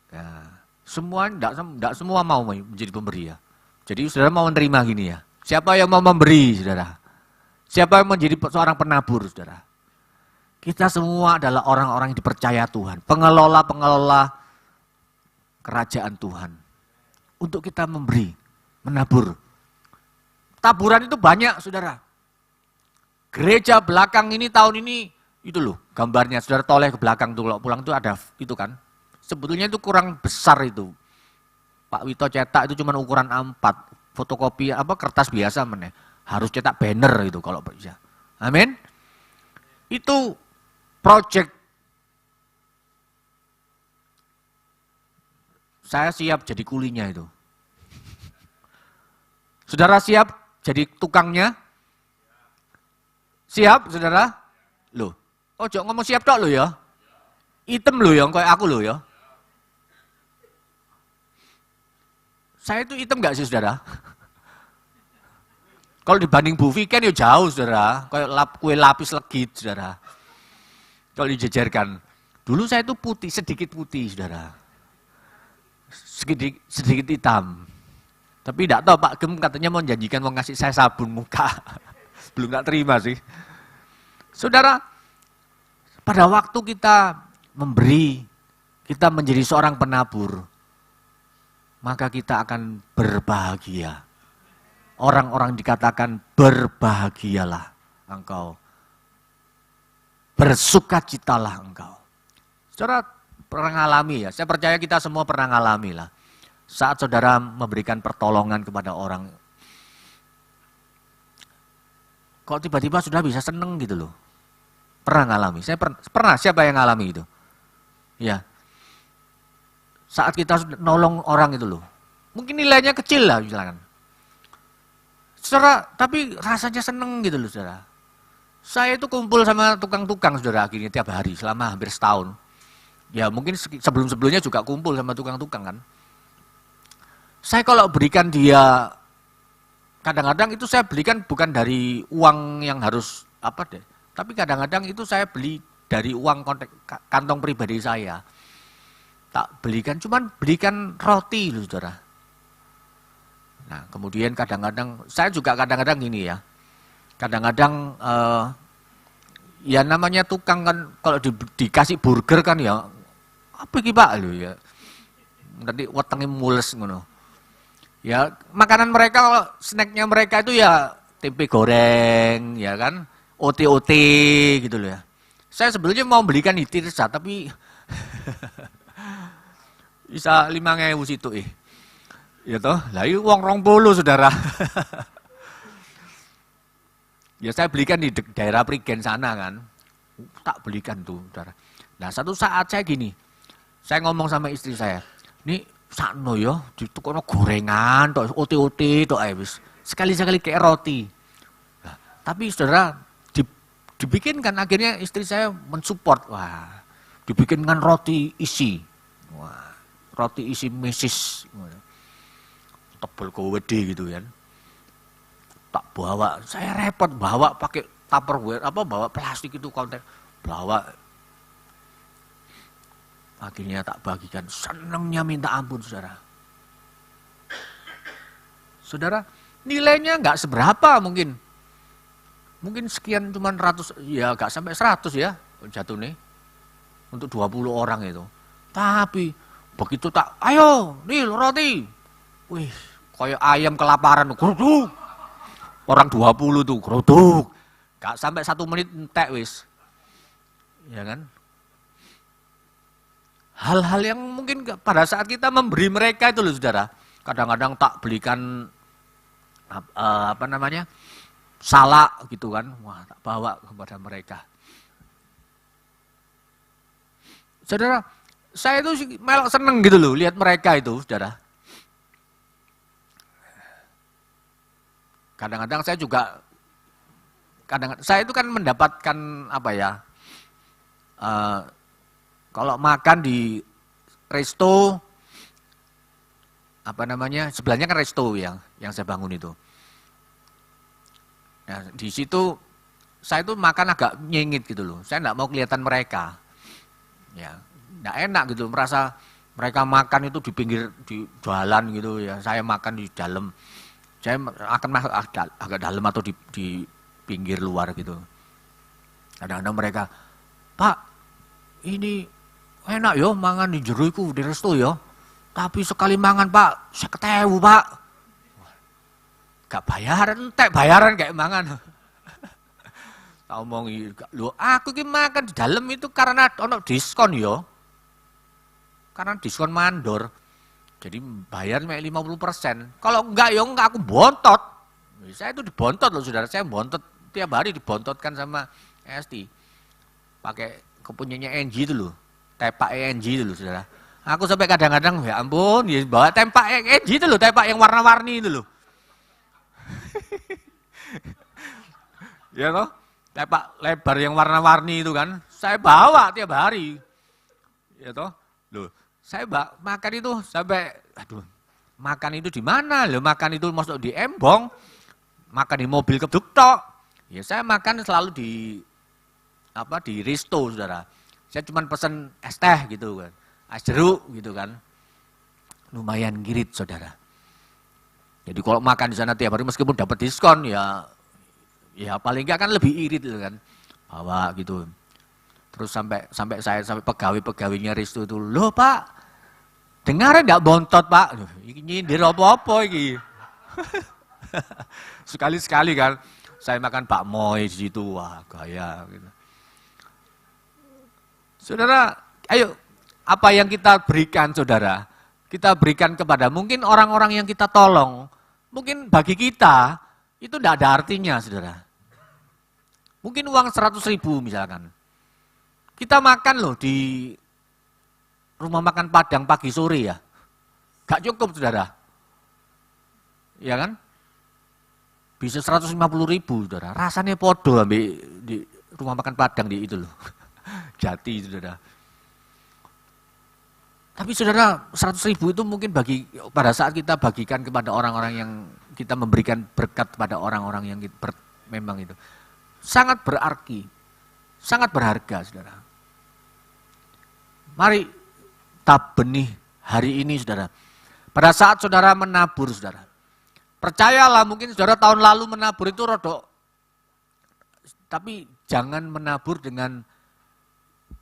Ya, enggak semua mau menjadi pemberi ya. Jadi saudara mau menerima gini ya. Siapa yang mau memberi, saudara? Siapa yang menjadi seorang penabur, saudara? Kita semua adalah orang-orang yang dipercaya Tuhan, pengelola-pengelola kerajaan Tuhan. Untuk kita memberi, menabur. Taburan itu banyak, saudara. Gereja belakang ini tahun ini, itu loh gambarnya, saudara toleh ke belakang tuh, kalau pulang tuh ada itu kan. Sebetulnya itu kurang besar itu. Pak Wito cetak itu cuma ukuran A4, fotokopi kertas biasa meneh. Harus cetak banner itu kalau bisa. Amin. Itu project. Saya siap jadi kulinya itu. Saudara siap jadi tukangnya? Siap, saudara? Loh, jangan ngomong siap tok lo ya. Item lo yang kayak aku lo ya. Saya itu item gak sih, saudara? Kalau dibanding Bu Viken ya jauh, saudara. Kayak kue lapis legit, saudara. Kalau dijejerkan. Dulu saya itu putih, sedikit putih, saudara. Sedikit hitam. Tapi tidak tahu Pak Gem katanya mau janjikan mau ngasih saya sabun muka. Belum tak terima sih. Saudara, pada waktu kita memberi, kita menjadi seorang penabur, maka kita akan berbahagia. Orang-orang dikatakan berbahagialah engkau. Bersukacitalah engkau. Saudara pernah ngalami ya, saya percaya kita semua pernah ngalami lah. Saat saudara memberikan pertolongan kepada orang, kok tiba-tiba sudah bisa seneng gitu loh. Pernah ngalami, saya pernah, siapa yang ngalami itu? Ya, saat kita nolong orang itu loh, mungkin nilainya kecil lah misalkan. Saudara, tapi rasanya seneng gitu loh saudara. Saya itu kumpul sama tukang-tukang saudara akhirnya tiap hari selama hampir setahun. Ya mungkin sebelum-sebelumnya juga kumpul sama tukang-tukang kan. Saya kalau berikan dia, kadang-kadang itu saya belikan bukan dari uang yang harus tapi kadang-kadang itu saya beli dari uang kantong pribadi saya. Tak belikan, cuman belikan roti loh saudara. Nah kemudian kadang-kadang, saya juga kadang-kadang gini ya. Kadang-kadang ya namanya tukang kan kalau dikasih burger kan ya apa iki Pak lho ya. Nanti wetenge mules ngono. Ya makanan mereka kalau snacknya mereka itu ya tempe goreng ya kan, OT-OT gitu loh ya. Saya sebelumnya mau belikan Hitirsa tapi bisa 5.000 situ ya toh, lah itu uang 20 saudara. Ya saya belikan di daerah Prigen sana kan, tak belikan tuh saudara. Nah satu saat saya gini, saya ngomong sama istri saya, nih sakno ya, ditukono gorengan, tok OT-OT, tok wis. Sekali-sekali kayak roti. Nah, tapi saudara, dibikinkan akhirnya istri saya mensupport, wah, dibikinkan roti isi, wah, roti isi mesis, tebel gede gitu kan. Tak bawa, saya repot bawa pakai tupperware, bawa plastik itu konten, bawa. Akhirnya tak bagikan, senangnya minta ampun saudara. Saudara, nilainya nggak seberapa mungkin. Mungkin sekian cuman ratus, ya nggak sampai 100 ya jatuh nih. Untuk 20 orang itu. Tapi begitu tak, ayo nih roti. Wih, kayak ayam kelaparan, geruduk. Orang 20 tuh, geruduk. Gak sampai 1 menit entek wis. Ya kan? Hal-hal yang mungkin pada saat kita memberi mereka itu loh saudara. Kadang-kadang tak belikan salak gitu kan, wah tak bawa kepada mereka. Saudara, saya itu melok seneng gitu loh lihat mereka itu, saudara. Kadang-kadang saya juga, saya itu kan mendapatkan kalau makan di resto, sebelahnya kan resto yang saya bangun itu. Nah, di situ saya itu makan agak nyengit gitu loh. Saya enggak mau kelihatan mereka. Ya, enggak enak gitu, merasa mereka makan itu di pinggir di jalan gitu ya. Saya makan di dalam. Saya akan masuk agak dalam atau di pinggir luar gitu. Kadang-kadang mereka, "Pak, ini enak yo mangan di jero iku di resto yo. Tapi sekali mangan, Pak, 50.000, Pak." Gak bayaran, entek bayaran kayak mangan. Tak omongi, lho aku ki makan di dalam itu karena ono diskon yo. Karena diskon mandor. Jadi bayar 50%. Kalau enggak yo enggak, aku bontot. Saya itu dibontot loh saudara, saya bontot tiap hari dibontotkan sama ST. Pakai kepunyanya NG itu loh. Tepak NG itu loh saudara. Aku sampai kadang-kadang ya ampun, ya bawa tepak NG itu loh, tepak yang warna-warni itu loh. Ya toh, tepak lebar yang warna-warni itu kan, saya bawa tiap hari. Ya toh, loh, saya makan itu sampai, makan itu di mana? Loh, makan itu masuk di embong, makan di mobil keduk tok. Ya saya makan selalu di resto saudara. Saya cuma pesen es teh gitu kan, es jeruk gitu kan, lumayan ngirit saudara. Jadi kalau makan di sana tiap hari meskipun dapat diskon ya paling enggak kan lebih irit gitu kan, bawa gitu. Terus sampai pegawai-pegawainya resto itu, "Loh Pak, dengar enggak bontot Pak?" Ini nyindir apa-apa iki. Sekali-sekali kan saya makan bakmoy di situ, wah gaya gitu. Saudara, ayo apa yang kita berikan saudara, kita berikan kepada mungkin orang-orang yang kita tolong, mungkin bagi kita itu tidak ada artinya saudara. Mungkin uang 100.000 misalkan. Kita makan loh di rumah makan Padang pagi sore ya, gak cukup saudara. Ya kan? Bisa 150.000 saudara, rasanya podo ambil di rumah makan Padang di itu loh. Jati saudara. Tapi saudara 100.000 itu mungkin pada saat kita bagikan kepada orang-orang yang kita memberikan berkat kepada orang-orang yang memang itu sangat berarti, sangat berharga saudara. Mari tab benih hari ini saudara. Pada saat saudara menabur saudara, percayalah mungkin saudara tahun lalu menabur itu rodok, tapi jangan menabur dengan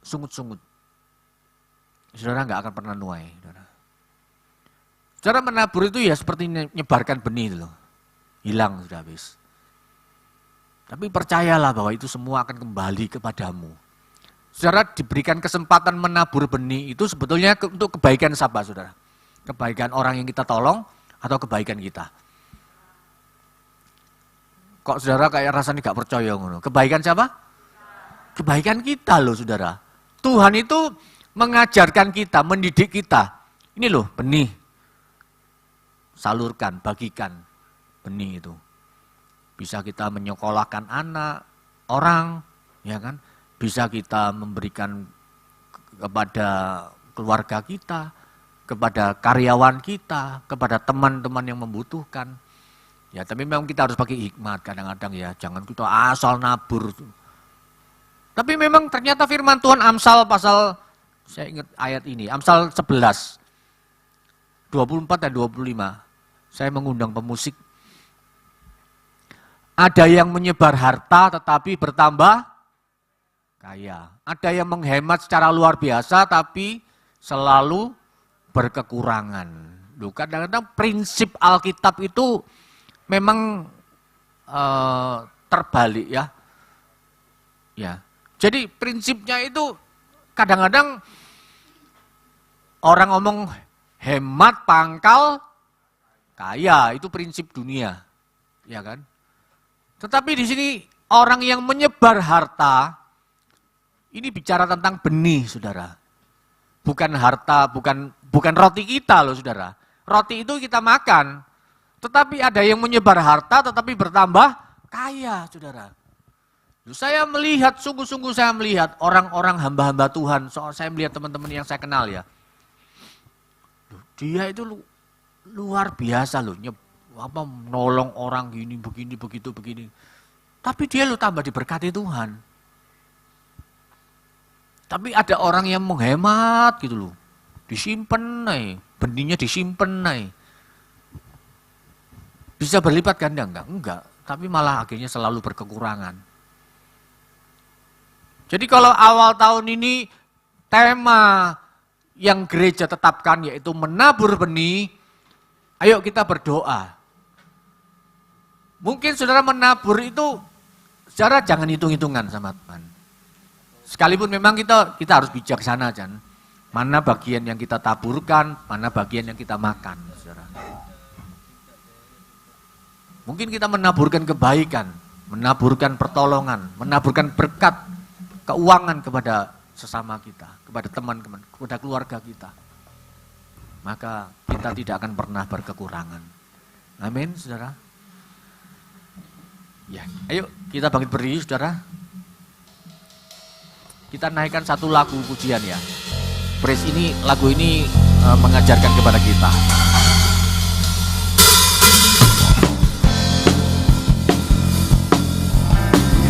sungut-sungut. Saudara nggak akan pernah nuai. Saudara menabur itu ya seperti menyebarkan benih itu loh. Hilang sudah habis. Tapi percayalah bahwa itu semua akan kembali kepadamu. Saudara diberikan kesempatan menabur benih itu sebetulnya untuk kebaikan siapa saudara? Kebaikan orang yang kita tolong atau kebaikan kita? Kok saudara kayak rasanya nggak percaya ngono? Kebaikan siapa? Kebaikan kita loh saudara. Tuhan itu mengajarkan kita, mendidik kita. Ini loh benih. Salurkan, bagikan benih itu. Bisa kita menyekolahkan anak, orang, ya kan? Bisa kita memberikan kepada keluarga kita, kepada karyawan kita, kepada teman-teman yang membutuhkan. Ya, tapi memang kita harus pakai hikmat kadang-kadang ya. Jangan kita asal nabur. Tapi memang ternyata firman Tuhan Amsal pasal, saya ingat ayat ini, Amsal 11, 24 dan 25. Saya mengundang pemusik. Ada yang menyebar harta tetapi bertambah kaya. Ada yang menghemat secara luar biasa tapi selalu berkekurangan. Loh, kadang-kadang prinsip Alkitab itu memang terbalik ya. Ya. Jadi prinsipnya itu kadang-kadang orang ngomong hemat pangkal kaya, itu prinsip dunia. ya kan? Tetapi di sini orang yang menyebar harta, ini bicara tentang benih, saudara. Bukan harta, bukan roti kita loh, saudara. Roti itu kita makan, tetapi ada yang menyebar harta tetapi bertambah kaya, saudara. Saya melihat, sungguh-sungguh saya melihat orang-orang hamba-hamba Tuhan, soal saya melihat teman-teman yang saya kenal ya. Dia itu luar biasa loh, nolong orang gini, begini, begitu, begini. Tapi dia lo tambah diberkati Tuhan. Tapi ada orang yang menghemat gitu loh. Disimpan nih, benihnya disimpan nih. Bisa berlipat ganda enggak? Enggak, tapi malah akhirnya selalu berkekurangan. Jadi kalau awal tahun ini tema yang gereja tetapkan yaitu menabur benih, ayo kita berdoa. Mungkin saudara menabur itu, saudara jangan hitung-hitungan sama Tuhan. Sekalipun memang kita harus bijaksana, Jan. Mana bagian yang kita taburkan, mana bagian yang kita makan, saudara. Mungkin kita menaburkan kebaikan, menaburkan pertolongan, menaburkan berkat, keuangan kepada sesama kita, kepada teman-teman, kepada keluarga kita. Maka kita tidak akan pernah berkekurangan. Amin, saudara. Ya, ayo kita bangkit berdiri, saudara. Kita naikkan satu lagu pujian ya. Praise ini, lagu ini mengajarkan kepada kita.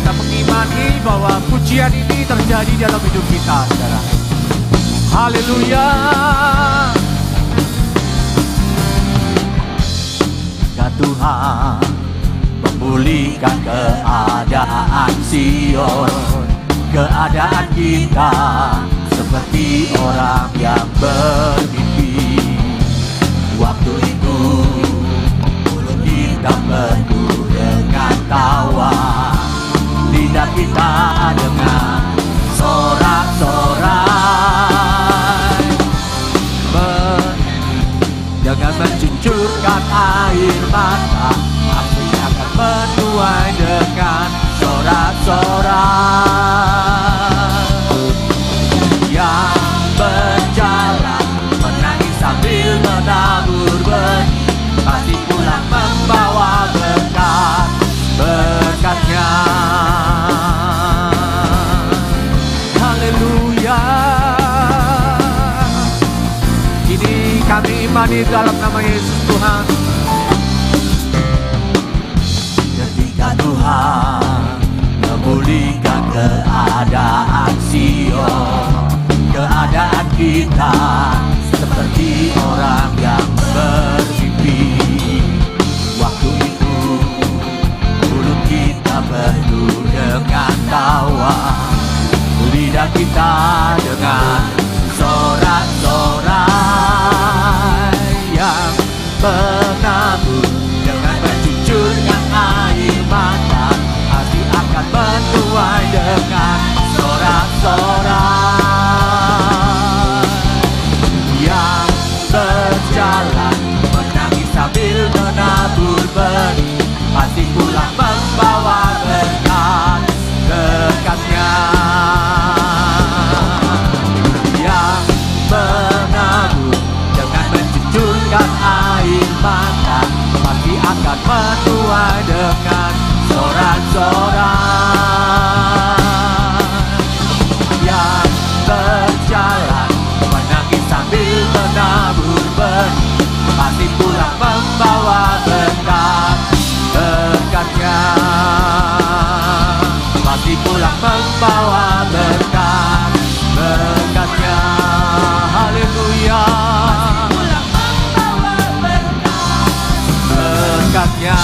Kita mengimani bahwa pujian ini terjadi dalam hidup kita, saudara. Haleluya. Ya Tuhan, memulihkan keadaan Sion, keadaan kita seperti orang yang bermimpi. Waktu itu mulut kita penuh dengan tawa, lidah kita dengan sorak-sorai, dengan mencucurkan air mata, hati akan menuai dengan sorak-sorai. Yang berjalan menangis sambil menabur benih, pasti pulang membawa berkat-berkatnya. Haleluya. Ini kami imani dalam nama Yesus Tuhan. Ketika Tuhan memulihkan keadaan Sion, keadaan kita seperti orang yang bermimpi. Waktu itu mulut kita penuh dengan tawa, lidah kita dengan sorak-sorai. Yang menabur dengan mencucurkan air mata, hati akan menuai dengan sorak-sorai. Yang berjalan menangis sambil menabur benih, pasti pulang membawa berkat-berkatnya. Yang menabur dengan mencucurkan air mata, pasti akan menuai dengan sorak-sorai. Yang berjalan menangis sambil menabur benih, pasti pulang membawa berkat-berkatnya. Pasti pulang membawa berkat-berkatnya. Haleluya. Berkatnya.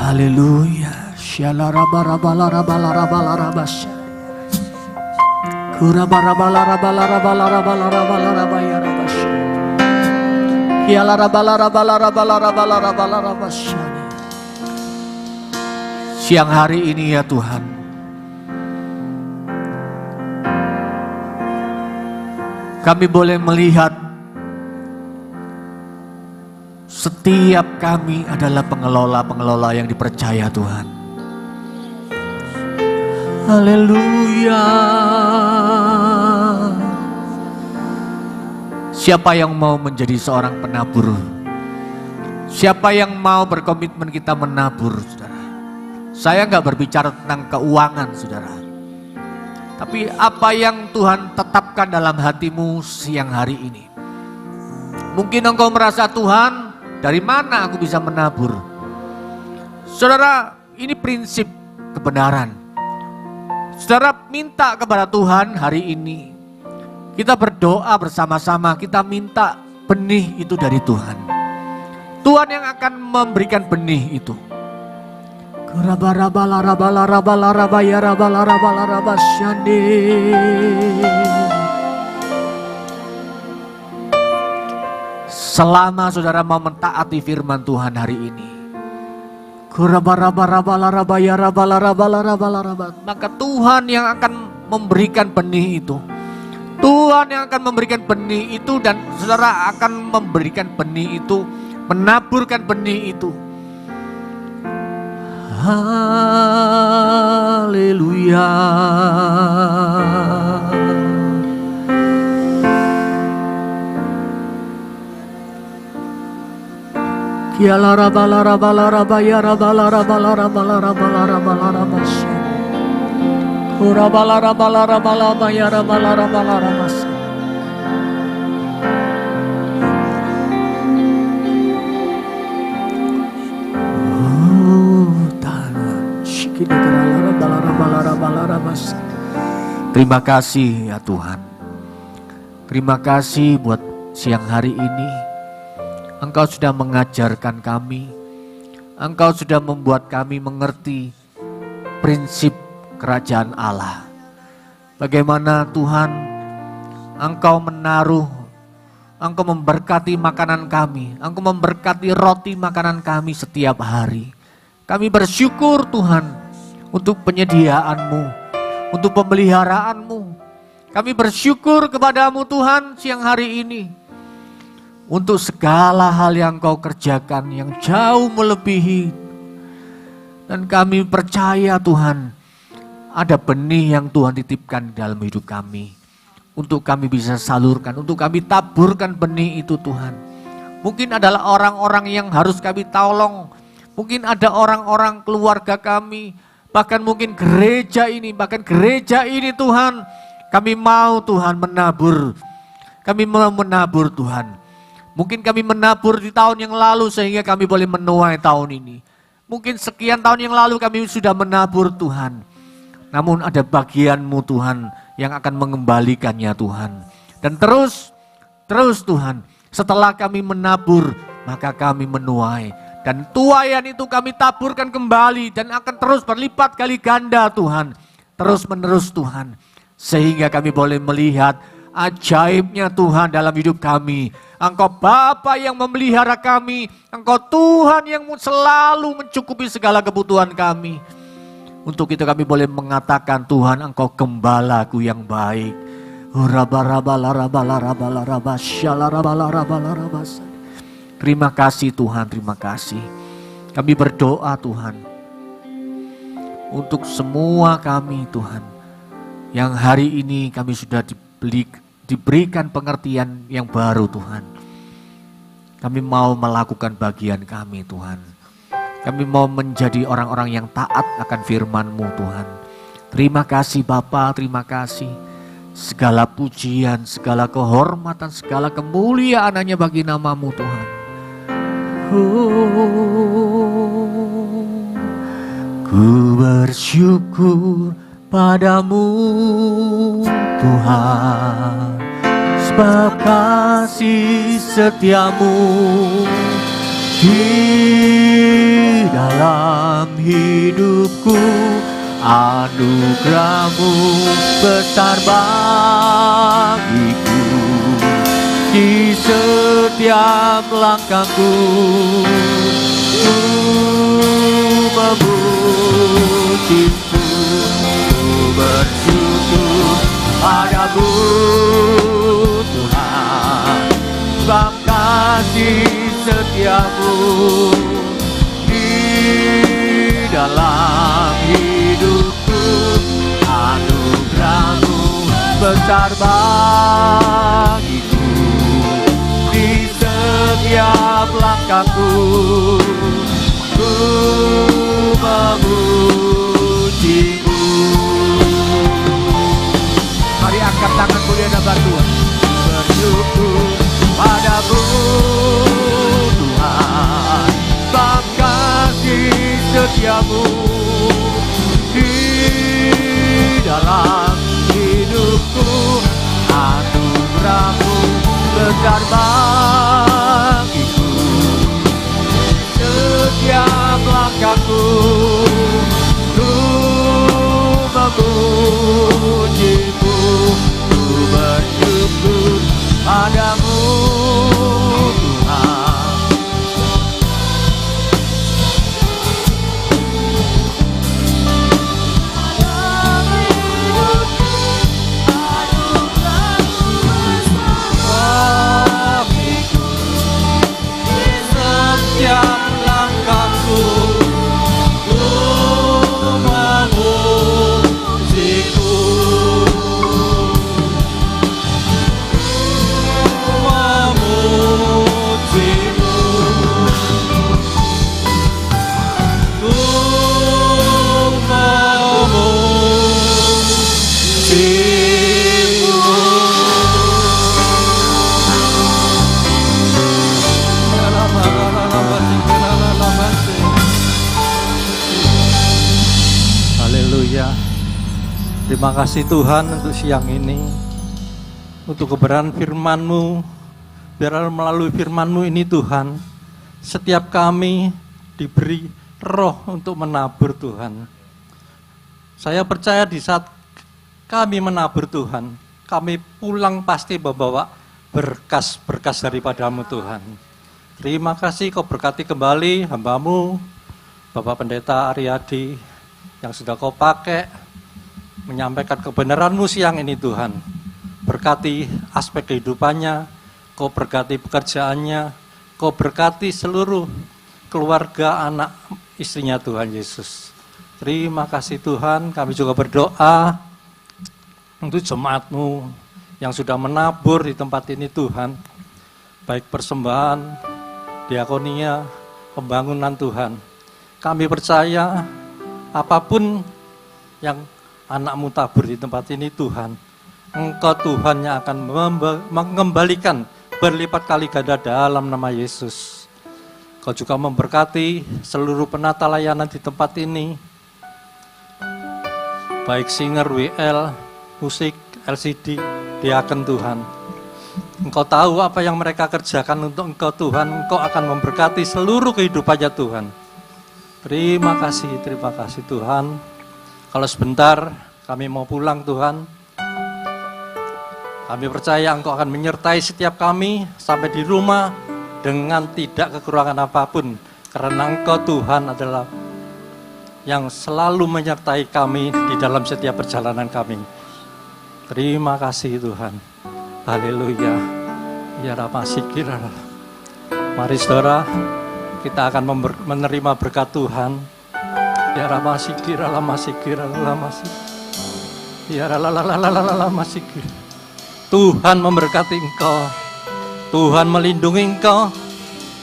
Haleluya. Shalarabarabarabarabarabarabas. Kurabarabarabarabarabarabarabarabas. Kialarabarabarabarabarabarabas. Siang hari ini ya Tuhan, Kami boleh melihat setiap kami adalah pengelola-pengelola yang dipercaya Tuhan. Haleluya. Siapa yang mau menjadi seorang penabur? Siapa yang mau berkomitmen kita menabur, saudara? Saya nggak berbicara tentang keuangan, saudara. Tapi apa yang Tuhan tetapkan dalam hatimu siang hari ini. Mungkin engkau merasa, Tuhan, dari mana aku bisa menabur? Saudara, ini prinsip kebenaran. Saudara minta kepada Tuhan hari ini. Kita berdoa bersama-sama, kita minta benih itu dari Tuhan. Tuhan yang akan memberikan benih itu. Selama saudara mau mentaati firman Tuhan hari ini, maka Tuhan yang akan memberikan benih itu. Tuhan yang akan memberikan benih itu, dan saudara akan memberikan benih itu, menaburkan benih itu. Haleluya. Terima kasih ya Tuhan. Terima kasih buat siang hari ini. Engkau sudah mengajarkan kami. Engkau sudah membuat kami mengerti prinsip kerajaan Allah. Bagaimana Tuhan Engkau menaruh, Engkau memberkati makanan kami, Engkau memberkati roti makanan kami setiap hari. Kami bersyukur Tuhan untuk penyediaan-Mu, untuk pemeliharaanmu. Kami bersyukur kepadamu Tuhan siang hari ini. Untuk segala hal yang Kau kerjakan yang jauh melebihi. Dan kami percaya Tuhan, ada benih yang Tuhan titipkan dalam hidup kami. Untuk kami bisa salurkan, untuk kami taburkan benih itu Tuhan. Mungkin adalah orang-orang yang harus kami tolong. Mungkin ada orang-orang keluarga kami, bahkan mungkin gereja ini, Tuhan, kami mau Tuhan menabur. Kami mau menabur Tuhan. Mungkin kami menabur di tahun yang lalu sehingga kami boleh menuai tahun ini. Mungkin sekian tahun yang lalu kami sudah menabur Tuhan. Namun ada bagian-Mu Tuhan yang akan mengembalikannya Tuhan. Dan terus Tuhan, setelah kami menabur, maka kami menuai. Dan tuaian itu kami taburkan kembali dan akan terus berlipat kali ganda Tuhan. Terus menerus Tuhan. Sehingga kami boleh melihat ajaibnya Tuhan dalam hidup kami. Engkau Bapa yang memelihara kami. Engkau Tuhan yang selalu mencukupi segala kebutuhan kami. Untuk itu kami boleh mengatakan Tuhan Engkau gembalaku yang baik. Terima kasih Tuhan, terima kasih. Kami berdoa Tuhan. Untuk semua kami Tuhan. Yang hari ini kami sudah diberikan pengertian yang baru Tuhan. Kami mau melakukan bagian kami Tuhan. Kami mau menjadi orang-orang yang taat akan firman-Mu Tuhan. Terima kasih Bapa, terima kasih. Segala pujian, segala kehormatan, segala kemuliaan hanya bagi nama-Mu Tuhan. Ku bersyukur padamu Tuhan, sebab kasih setiamu di dalam hidupku. Anugerah-Mu besar bagiku di setiap langkahku. Ku memuji-Mu, ku bersyukur padamu dalam hidupku, anugerah-Mu besar bagiku. Di setiap langkahku ku memuji-Mu. Mari angkat tanganmu di hadapan Tuhan. Bersyukur padamu Tuhan, bab kasih setiamu di dalam hidupku, anugerah-Mu besar bagiku. Setiap langkahku ku memuji-Mu, ku bersyukur padamu Tuhan. Setiap langkahku ku memuji-Mu, memuji-Mu, ku Haleluya. Terima kasih Tuhan untuk siang ini, untuk kebenaran firman-Mu. Biar melalui firman-Mu ini Tuhan, setiap kami diberi roh untuk menabur Tuhan. Saya percaya di saat kami menabur Tuhan, kami pulang pasti membawa berkas-berkas daripada-Mu Tuhan. Terima kasih Kau berkati kembali hamba-Mu, Bapak Pendeta Aryadi, yang sudah Kau pakai menyampaikan kebenaran-Mu siang ini Tuhan. Berkati aspek kehidupannya, Kau berkati pekerjaannya, Kau berkati seluruh keluarga, anak, istrinya Tuhan Yesus. Terima kasih Tuhan. Kami juga berdoa untuk jemaat-Mu yang sudah menabur di tempat ini Tuhan, baik persembahan, diakonia, pembangunan Tuhan. Kami percaya apapun yang anak-Mu tabur di tempat ini Tuhan, Engkau Tuhan yang akan mengembalikan berlipat kali ganda dalam nama Yesus. Kau juga memberkati seluruh penata layanan di tempat ini, baik singer, WL, musik, LCD, diaken Tuhan. Engkau tahu apa yang mereka kerjakan untuk Engkau Tuhan. Engkau akan memberkati seluruh kehidupannya Tuhan. Terima kasih Tuhan. Kalau sebentar kami mau pulang Tuhan, kami percaya Engkau akan menyertai setiap kami sampai di rumah dengan tidak kekurangan apapun. Karena Engkau Tuhan adalah yang selalu menyertai kami di dalam setiap perjalanan kami. Terima kasih Tuhan. Haleluya. Ya Rapasikir. Mari saudara, kita akan menerima berkat Tuhan. Ya Rapasikir, Alamasikir, Alamasikir. Ya Alamasikir. Tuhan memberkati engkau. Tuhan melindungi engkau.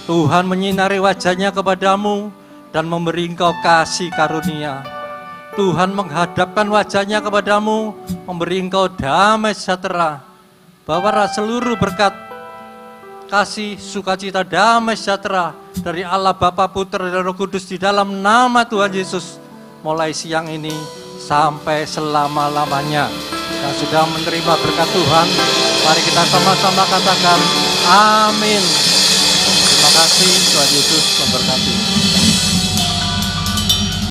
Tuhan menyinari wajahnya kepadamu dan memberi engkau kasih karunia. Tuhan menghadapkan wajahnya kepadamu, memberi engkau damai sejahtera. Bawalah seluruh berkat, kasih, sukacita, damai sejahtera dari Allah Bapa, Putra, dan Roh Kudus di dalam nama Tuhan Yesus, mulai siang ini sampai selama-lamanya. Yang sudah menerima berkat Tuhan, mari kita sama-sama katakan amin. Terima kasih, Tuhan Yesus memberkati.